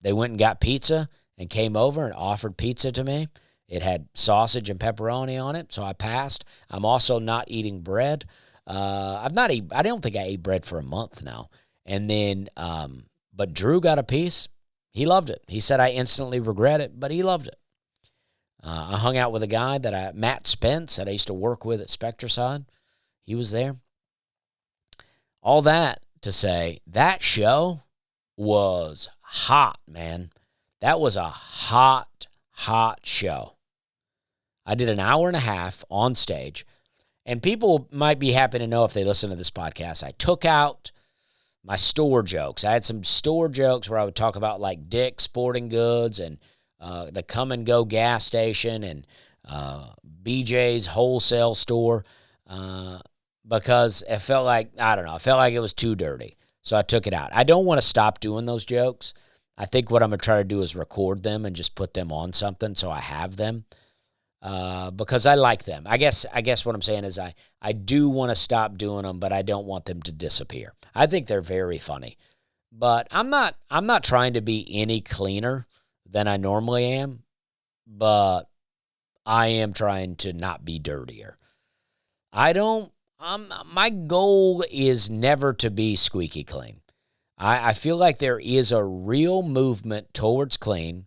they went and got pizza and came over and offered pizza to me. It had sausage and pepperoni on it, so I passed. I'm also not eating bread. I don't think I ate bread for a month now. And then, but Drew got a piece. He loved it. He said I instantly regret it, but he loved it. I hung out with a guy Matt Spence, that I used to work with at Spectracide. He was there. All that to say, that show was hot, man. That was a hot, hot show. I did an hour and a half on stage, and people might be happy to know if they listen to this podcast. I took out my store jokes. I had some store jokes where I would talk about like Dick's Sporting Goods and the Come and Go gas station and BJ's wholesale store because it felt like, I don't know, I felt like it was too dirty. So I took it out. I don't want to stop doing those jokes. I think what I'm going to try to do is record them and just put them on something so I have them because I like them. I guess what I'm saying is I do want to stop doing them, but I don't want them to disappear. I think they're very funny. But I'm not trying to be any cleaner than I normally am, but I am trying to not be dirtier. My goal is never to be squeaky clean. I feel like there is a real movement towards clean,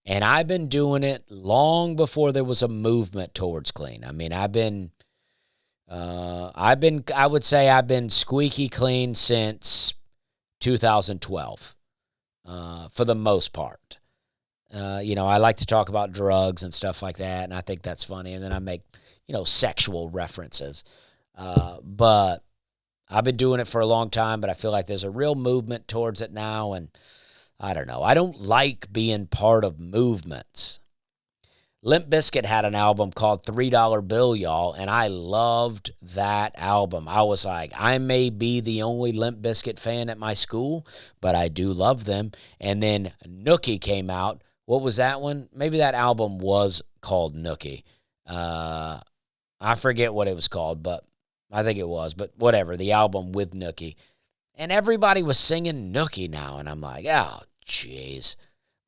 and I've been doing it long before there was a movement towards clean. I mean, I would say I've been squeaky clean since 2012, for the most part. I like to talk about drugs and stuff like that, and I think that's funny, and then I make, sexual references. But I've been doing it for a long time, but I feel like there's a real movement towards it now, and I don't know. I don't like being part of movements. Limp Bizkit had an album called $3 Bill, y'all, and I loved that album. I was like, I may be the only Limp Bizkit fan at my school, but I do love them. And then Nookie came out. What was that one? Maybe that album was called Nookie. I forget what it was called, but I think it was. But whatever, the album with Nookie. And everybody was singing Nookie now, and I'm like, oh, jeez.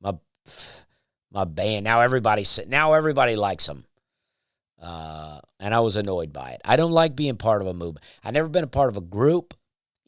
My band, now everybody likes them. And I was annoyed by it. I don't like being part of a movement. I've never been a part of a group.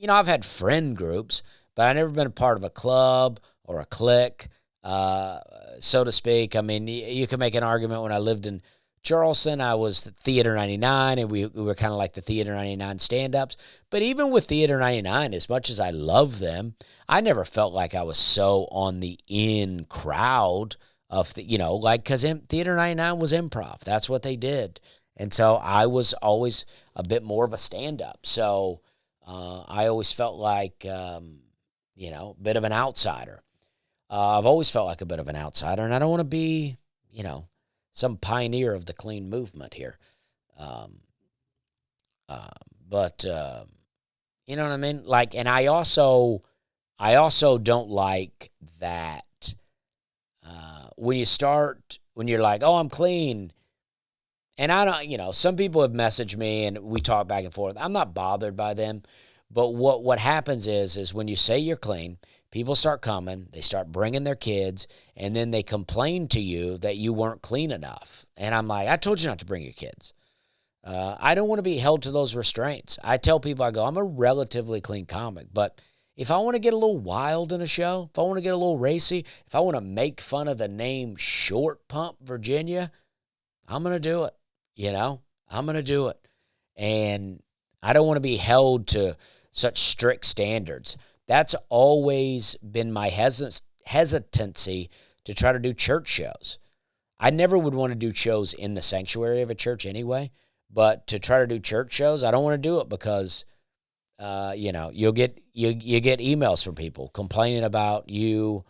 I've had friend groups, but I've never been a part of a club or a clique, so to speak. I mean, you can make an argument. When I lived in Charleston, I was Theater 99, and we were kind of like the Theater 99 stand-ups. But even with Theater 99, as much as I love them, I never felt like I was so on the in crowd of because Theater 99 was improv. That's what they did. And so I was always a bit more of a stand-up. So I always felt like, a bit of an outsider. I've always felt like a bit of an outsider, and I don't want to be, some pioneer of the clean movement here. But you know what I mean? Like, and I also don't like that when you're like, oh, I'm clean. And I don't, some people have messaged me and we talk back and forth. I'm not bothered by them. But what happens is when you say you're clean, people start coming, they start bringing their kids, and then they complain to you that you weren't clean enough. And I'm like, I told you not to bring your kids. I don't want to be held to those restraints. I tell people, I go, I'm a relatively clean comic, but if I want to get a little wild in a show, if I want to get a little racy, if I want to make fun of the name Short Pump, Virginia, I'm going to do it. I'm going to do it. And I don't want to be held to such strict standards. That's always been my hesitancy to try to do church shows. I never would want to do shows in the sanctuary of a church anyway, but to try to do church shows, I don't want to do it because, you get emails from people complaining about you,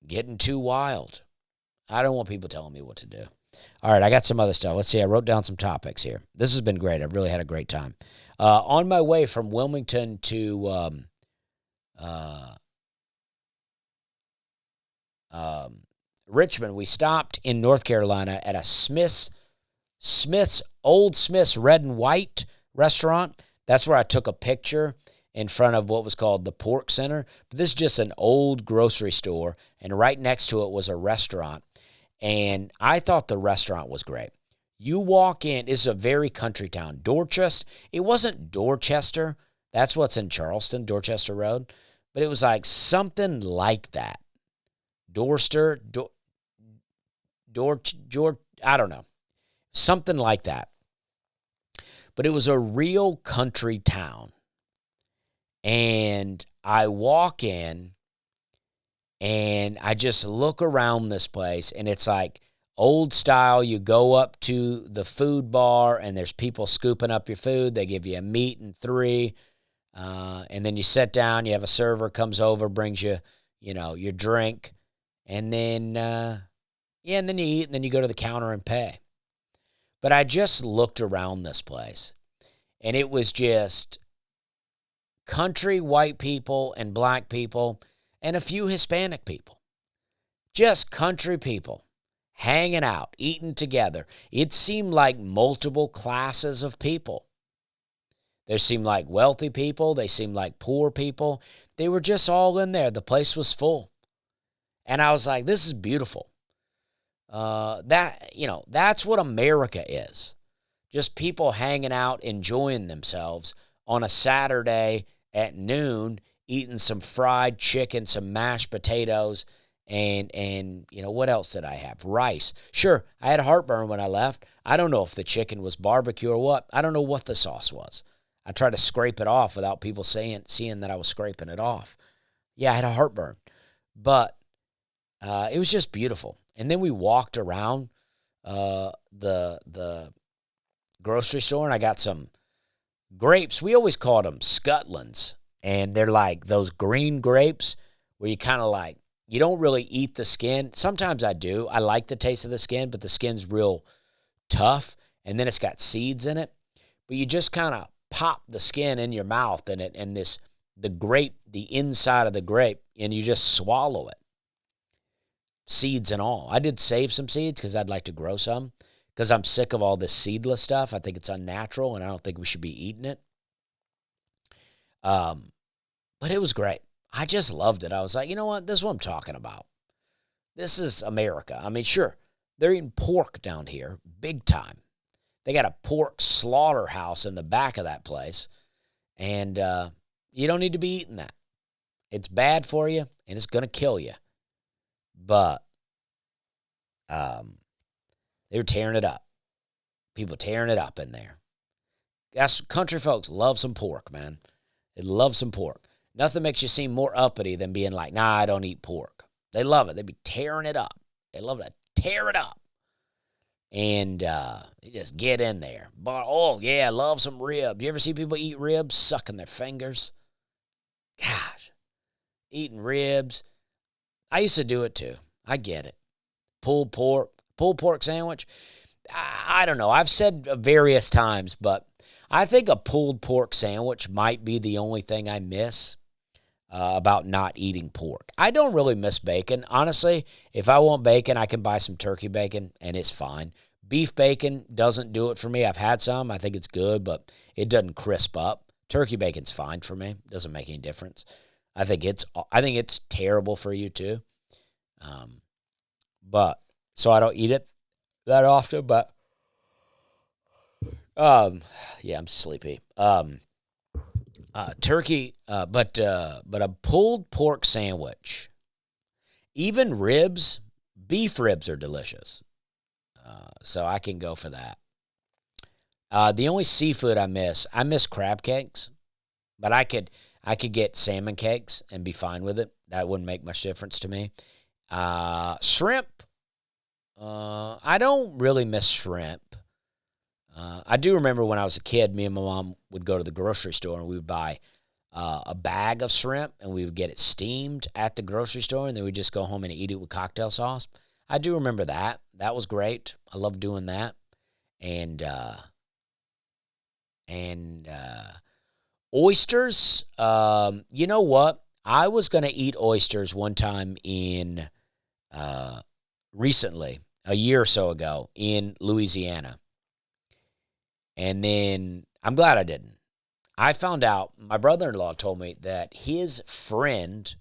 getting too wild. I don't want people telling me what to do. All right, I got some other stuff. Let's see. I wrote down some topics here. This has been great. I've really had a great time. On my way from Wilmington to Richmond, we stopped in North Carolina at a Old Smith's Red and White restaurant. That's where I took a picture in front of what was called the Pork Center. But this is just an old grocery store, and right next to it was a restaurant. And I thought the restaurant was great. You walk in, this is a very country town. Dorchester, it wasn't Dorchester. That's what's in Charleston, Dorchester Road. But it was like something like that. I don't know. Something like that. But it was a real country town. And I walk in, and I just look around this place, and it's like old style. You go up to the food bar, and there's people scooping up your food. They give you a meat and 3. And then you sit down, you have a server comes over, brings you, your drink, and then, and then you eat, and then you go to the counter and pay. But I just looked around this place, and it was just country white people and black people and a few Hispanic people. Just country people hanging out, eating together. It seemed like multiple classes of people. There seemed like wealthy people. They seemed like poor people. They were just all in there. The place was full. And I was like, this is beautiful. That's what America is. Just people hanging out, enjoying themselves on a Saturday at noon, eating some fried chicken, some mashed potatoes, and what else did I have? Rice. Sure, I had heartburn when I left. I don't know if the chicken was barbecue or what. I don't know what the sauce was. I tried to scrape it off without people seeing that I was scraping it off. Yeah, I had a heartburn. But it was just beautiful. And then we walked around the grocery store, and I got some grapes. We always called them Scutlands. And they're like those green grapes where you kind of like, you don't really eat the skin. Sometimes I do. I like the taste of the skin, but the skin's real tough. And then it's got seeds in it. But you just kind of pop the skin in your mouth and the inside of the grape, and you just swallow it. Seeds and all. I did save some seeds because I'd like to grow some because I'm sick of all this seedless stuff. I think it's unnatural, and I don't think we should be eating it. But it was great. I just loved it. I was like, you know what? This is what I'm talking about. This is America. I mean, sure, they're eating pork down here, big time. They got a pork slaughterhouse in the back of that place, and you don't need to be eating that. It's bad for you, and it's going to kill you. But they were tearing it up. People tearing it up in there. That's country folks love some pork, man. They love some pork. Nothing makes you seem more uppity than being like, nah, I don't eat pork. They love it. They be tearing it up. They love to tear it up. And they just get in there. But, oh, yeah, I love some ribs. You ever see people eat ribs, sucking their fingers? Gosh, eating ribs. I used to do it too. I get it. Pulled pork sandwich. I don't know. I've said various times, but I think a pulled pork sandwich might be the only thing I miss about not eating pork. I don't really miss bacon. Honestly, if I want bacon, I can buy some turkey bacon, and it's fine. Beef bacon doesn't do it for me. I've had some. I think it's good, but it doesn't crisp up. Turkey bacon's fine for me. Doesn't make any difference. I think it's terrible for you too. But so I don't eat it that often, but yeah, I'm sleepy. Turkey, but a pulled pork sandwich, even ribs, beef ribs are delicious. So I can go for that. The only seafood I miss crab cakes, but I could get salmon cakes and be fine with it. That wouldn't make much difference to me. Shrimp, I don't really miss shrimp. I do remember when I was a kid, me and my mom would go to the grocery store and we would buy a bag of shrimp and we would get it steamed at the grocery store and then we'd just go home and eat it with cocktail sauce. I do remember that. That was great. I love doing that. And oysters, you know what? I was going to eat oysters one time recently, a year or so ago in Louisiana. And then I'm glad I didn't. I found out, my brother-in-law told me that his friend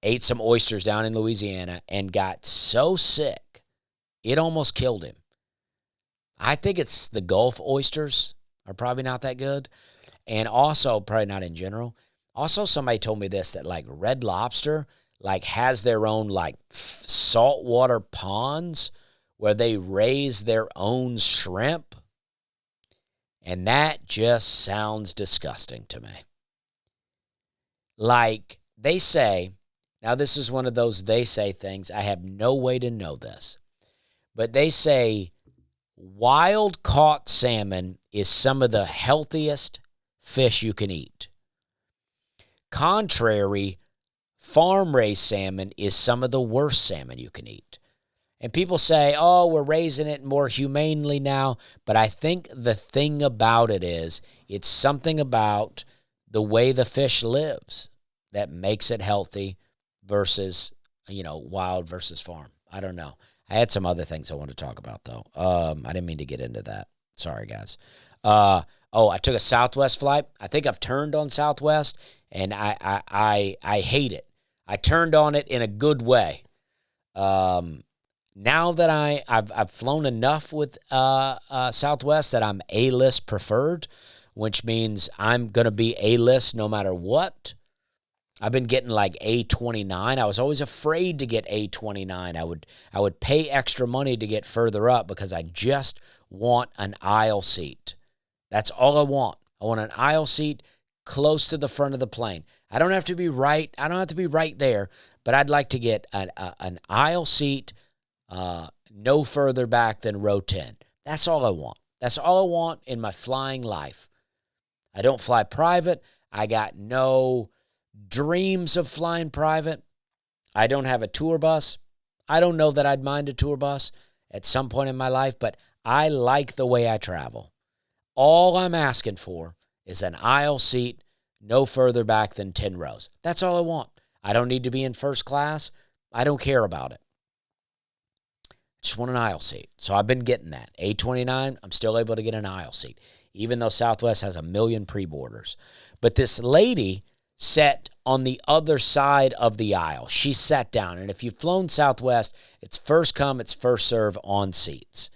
ate some oysters down in Louisiana and got so sick, it almost killed him. I think it's the Gulf oysters are probably not that good. And also, probably not in general. Also, somebody told me this, that like Red Lobster like has their own like saltwater ponds where they raise their own shrimp. And that just sounds disgusting to me. Like they say, now this is one of those they say things. I have no way to know this. But they say wild caught salmon is some of the healthiest fish you can eat. Contrary, farm-raised salmon is some of the worst salmon you can eat. And people say, oh, we're raising it more humanely now. But I think the thing about it is it's something about the way the fish lives that makes it healthy versus, wild versus farm. I don't know. I had some other things I wanted to talk about, though. I didn't mean to get into that. Sorry, guys. I took a Southwest flight. I think I've turned on Southwest, and I hate it. I turned on it in a good way. Now that I've flown enough with Southwest that I'm A-list preferred, which means I'm going to be A-list no matter what. I've been getting like A29. I was always afraid to get A29. I would pay extra money to get further up because I just want an aisle seat. That's all I want. I want an aisle seat close to the front of the plane. I don't have to be right. I don't have to be right there, but I'd like to get an aisle seat no further back than row 10. That's all I want. That's all I want in my flying life. I don't fly private. I got no dreams of flying private. I don't have a tour bus. I don't know that I'd mind a tour bus at some point in my life, but I like the way I travel. All I'm asking for is an aisle seat no further back than 10 rows. That's all I want. I don't need to be in first class. I don't care about it. Just want an aisle seat. So I've been getting that. A29, I'm still able to get an aisle seat, even though Southwest has 1 million pre-boarders. But this lady sat on the other side of the aisle. She sat down. And if you've flown Southwest, it's first come, it's first serve on seats,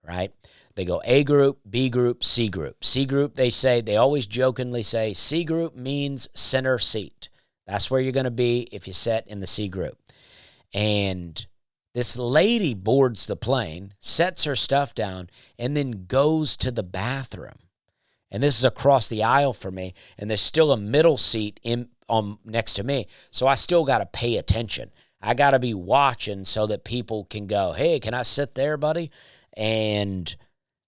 right? They go A group, B group, C group. C group, they always jokingly say, C group means center seat. That's where you're going to be if you sit in the C group. And this lady boards the plane, sets her stuff down, and then goes to the bathroom. And this is across the aisle for me, and there's still a middle seat next to me, so I still got to pay attention. I got to be watching so that people can go, hey, can I sit there, buddy? And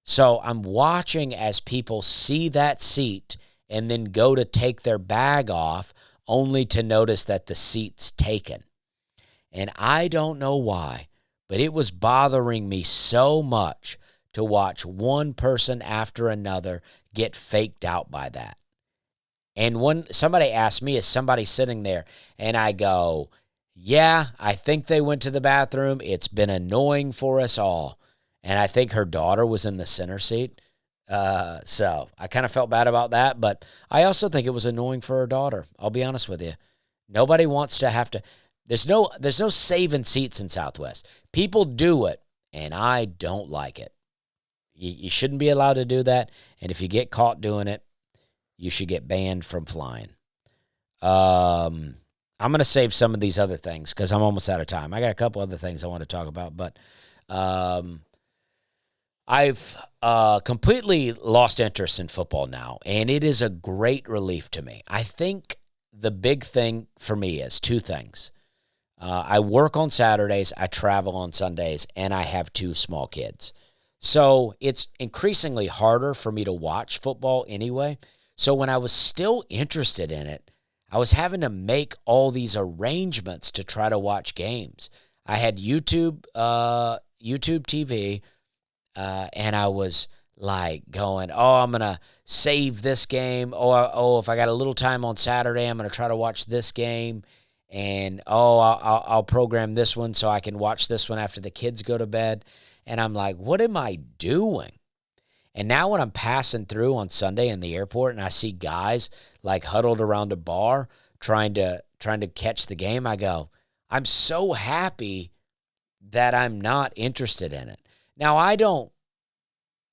so I'm watching as people see that seat and then go to take their bag off, only to notice that the seat's taken. And I don't know why, but it was bothering me so much to watch one person after another get faked out by that. And when somebody asked me, is somebody sitting there? And I go, yeah, I think they went to the bathroom. It's been annoying for us all. And I think her daughter was in the center seat. So I kind of felt bad about that. But I also think it was annoying for her daughter. I'll be honest with you. Nobody wants to have to. There's no saving seats in Southwest. People do it, and I don't like it. You shouldn't be allowed to do that. And if you get caught doing it, you should get banned from flying. I'm going to save some of these other things because I'm almost out of time. I got a couple other things I want to talk about, but I've completely lost interest in football now, and it is a great relief to me. I think the big thing for me is two things. I work on Saturdays, I travel on Sundays, and I have 2 small kids. So it's increasingly harder for me to watch football anyway. So when I was still interested in it, I was having to make all these arrangements to try to watch games. I had YouTube TV, and I was like going, I'm going to save this game. If I got a little time on Saturday, I'm going to try to watch this game. And, I'll program this one so I can watch this one after the kids go to bed. And I'm like, what am I doing? And now when I'm passing through on Sunday in the airport and I see guys like huddled around a bar trying to catch the game, I go, I'm so happy that I'm not interested in it. Now, I don't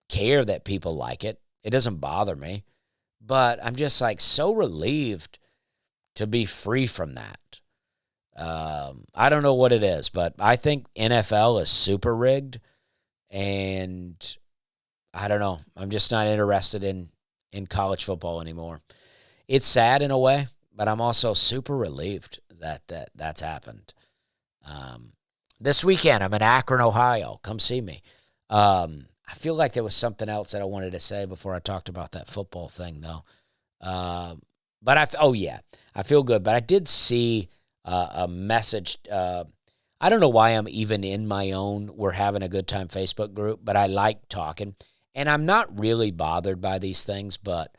care that people like it. It doesn't bother me. But I'm just like so relieved to be free from that. I don't know what it is, but I think NFL is super rigged. And I don't know. I'm just not interested in college football anymore. It's sad in a way, but I'm also super relieved that's happened. This weekend, I'm in Akron, Ohio. Come see me. I feel like there was something else that I wanted to say before I talked about that football thing, though. But I feel good. But I did see a message. I don't know why I'm even in my own We're Having a Good Time Facebook group, but I like talking. And I'm not really bothered by these things, but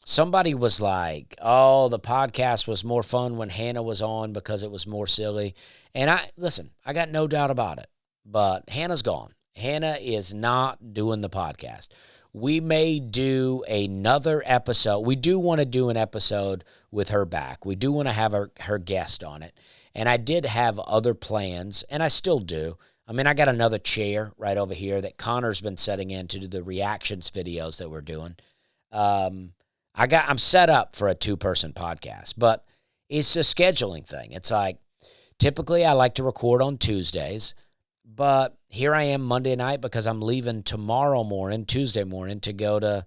somebody was like, oh, the podcast was more fun when Hannah was on because it was more silly. And I got no doubt about it, but Hannah's gone. Hannah is not doing the podcast. We may do another episode. We do want to do an episode with her back. We do want to have her guest on it. And I did have other plans, and I still do. I mean, I got another chair right over here that Connor's been setting in to do the reactions videos that we're doing. I'm set up for a 2-person podcast, but it's a scheduling thing. It's like, typically I like to record on Tuesdays, but here I am Monday night because I'm leaving Tuesday morning, to go to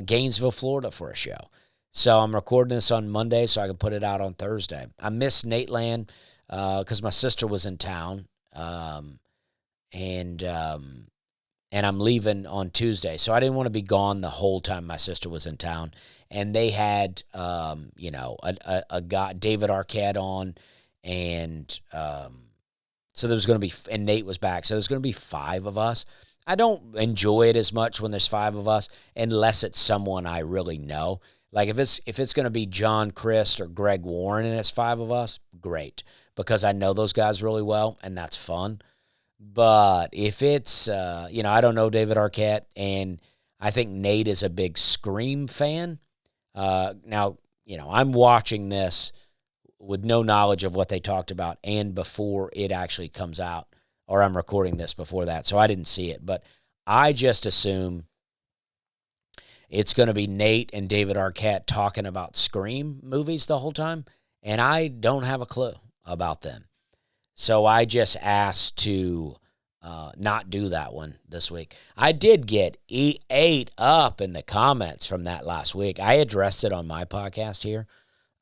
Gainesville, Florida for a show. So I'm recording this on Monday so I can put it out on Thursday. I missed Nateland because my sister was in town, and I'm leaving on Tuesday. So I didn't want to be gone the whole time my sister was in town. And they had, a guy, David Arquette, on, and so there was going to be, and Nate was back. So there's going to be 5 of us. I don't enjoy it as much when there's 5 of us, unless it's someone I really know. Like if it's going to be John Christ or Greg Warren and it's 5 of us, great, because I know those guys really well, and that's fun. But if it's, I don't know David Arquette, and I think Nate is a big Scream fan. Now, I'm watching this with no knowledge of what they talked about and before it actually comes out, or I'm recording this before that, so I didn't see it. But I just assume it's going to be Nate and David Arquette talking about Scream movies the whole time, and I don't have a clue about them. So I just asked to not do that one this week. I did get ate up in the comments from that last week. I addressed it on my podcast here,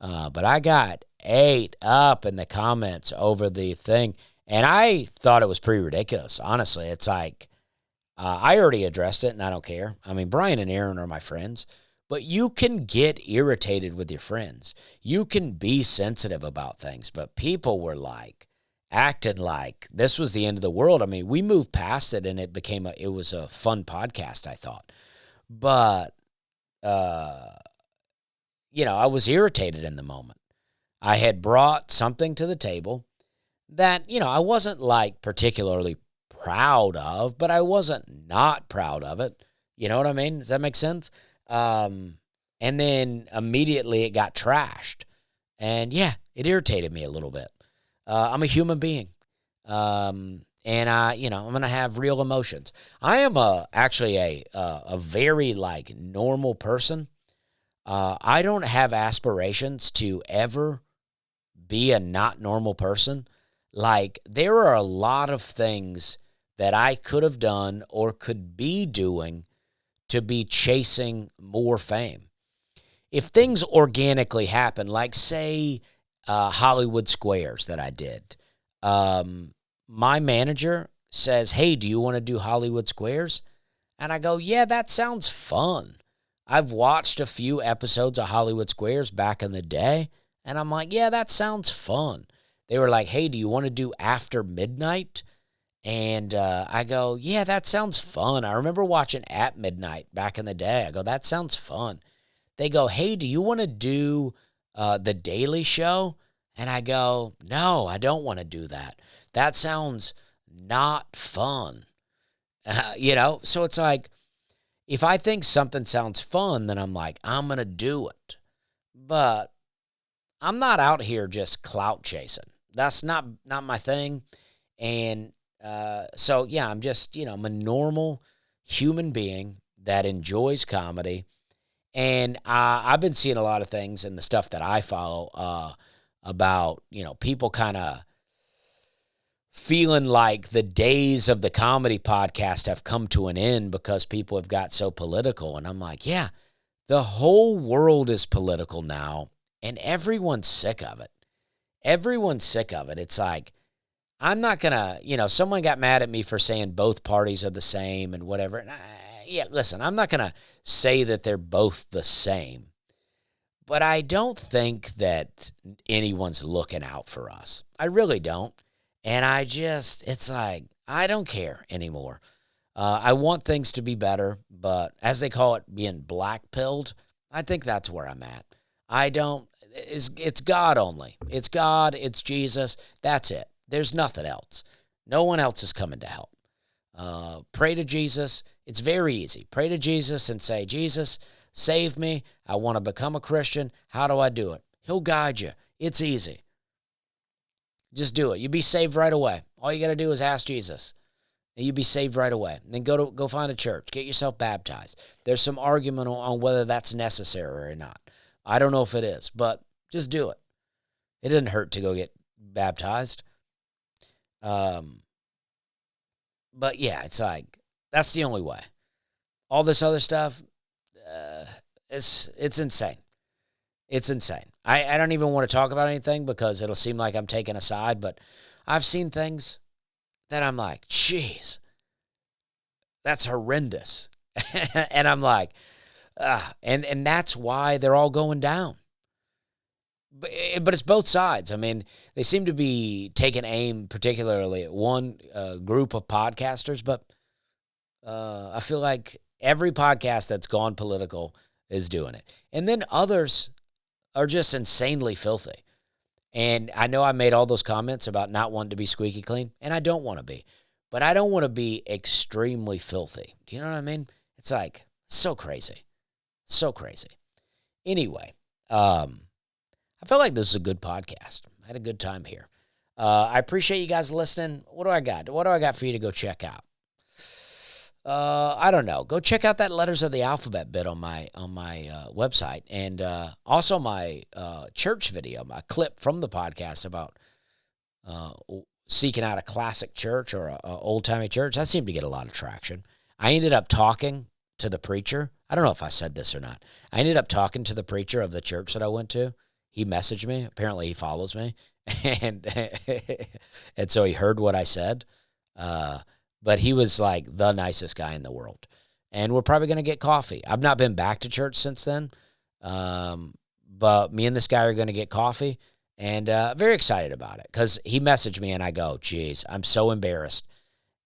but I got ate up in the comments over the thing, and I thought it was pretty ridiculous, honestly. It's like, I already addressed it, and I don't care. I mean, Brian and Aaron are my friends, but you can get irritated with your friends. You can be sensitive about things, but people were like, acting like this was the end of the world. I mean, we moved past it, and it was a fun podcast, I thought. But, I was irritated in the moment. I had brought something to the table that, I wasn't like particularly proud of, but I wasn't not proud of it. You know what I mean? Does that make sense? And then immediately it got trashed. And yeah, it irritated me a little bit. I'm a human being. And I'm going to have real emotions. I am actually a very like normal person. I don't have aspirations to ever be a not normal person. Like, there are a lot of things that I could have done or could be doing to be chasing more fame. If things organically happen, like say Hollywood Squares that I did, my manager says, hey, do you want to do Hollywood Squares? And I go, yeah, that sounds fun. I've watched a few episodes of Hollywood Squares back in the day, and I'm like, yeah, that sounds fun. They were like, hey, do you want to do After Midnight? And I go, yeah, that sounds fun. I remember watching At Midnight back in the day. I go, that sounds fun. They go, hey, do you want to do The Daily Show? And I go, no, I don't want to do that. That sounds not fun. So it's like, if I think something sounds fun, then I'm like, I'm going to do it. But I'm not out here just clout chasing. That's not my thing. And so, yeah, I'm just, I'm a normal human being that enjoys comedy. And I've been seeing a lot of things in the stuff that I follow about, people kind of feeling like the days of the comedy podcast have come to an end because people have got so political. And I'm like, yeah, the whole world is political now, and everyone's sick of it. Everyone's sick of it. It's like, I'm not going to, someone got mad at me for saying both parties are the same and whatever. And listen, I'm not going to say that they're both the same. But I don't think that anyone's looking out for us. I really don't. And it's like, I don't care anymore. I want things to be better, but as they call it, being black-pilled, I think that's where I'm at. It's God only. It's God, it's Jesus, that's it. There's nothing else. No one else is coming to help. Pray to Jesus. It's very easy. Pray to Jesus and say, Jesus, save me. I want to become a Christian. How do I do it? He'll guide you. It's easy. Just do it. You'll be saved right away. All you got to do is ask Jesus. And you'll be saved right away. And then go find a church. Get yourself baptized. There's some argument on whether that's necessary or not. I don't know if it is, but just do it. It didn't hurt to go get baptized. But yeah, it's like, that's the only way. All this other stuff, it's insane. It's insane. I don't even want to talk about anything because it'll seem like I'm taking a side, but I've seen things that I'm like, jeez, that's horrendous. And I'm like, and that's why they're all going down. But it's both sides. I mean, they seem to be taking aim particularly at one group of podcasters, but I feel like every podcast that's gone political is doing it. And then others are just insanely filthy. And I know I made all those comments about not wanting to be squeaky clean, and I don't want to be. But I don't want to be extremely filthy. Do you know what I mean? It's like, so crazy. So crazy. Anyway, I felt like this was a good podcast. I had a good time here. I appreciate you guys listening. What do I got? What do I got for you to go check out? I don't know. Go check out that Letters of the Alphabet bit on my website, and also my church video, my clip from the podcast about seeking out a classic church or a old-timey church. That seemed to get a lot of traction. I ended up talking to the preacher. I don't know if I said this or not. I ended up talking to the preacher of the church that I went to. He messaged me. Apparently he follows me, and so he heard what I said. But he was like the nicest guy in the world. And we're probably going to get coffee. I've not been back to church since then. But me and this guy are going to get coffee. And very excited about it. Because he messaged me and I go, geez, I'm so embarrassed.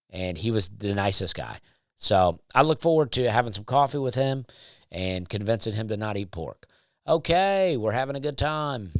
And he was the nicest guy. So I look forward to having some coffee with him and convincing him to not eat pork. Okay, we're having a good time.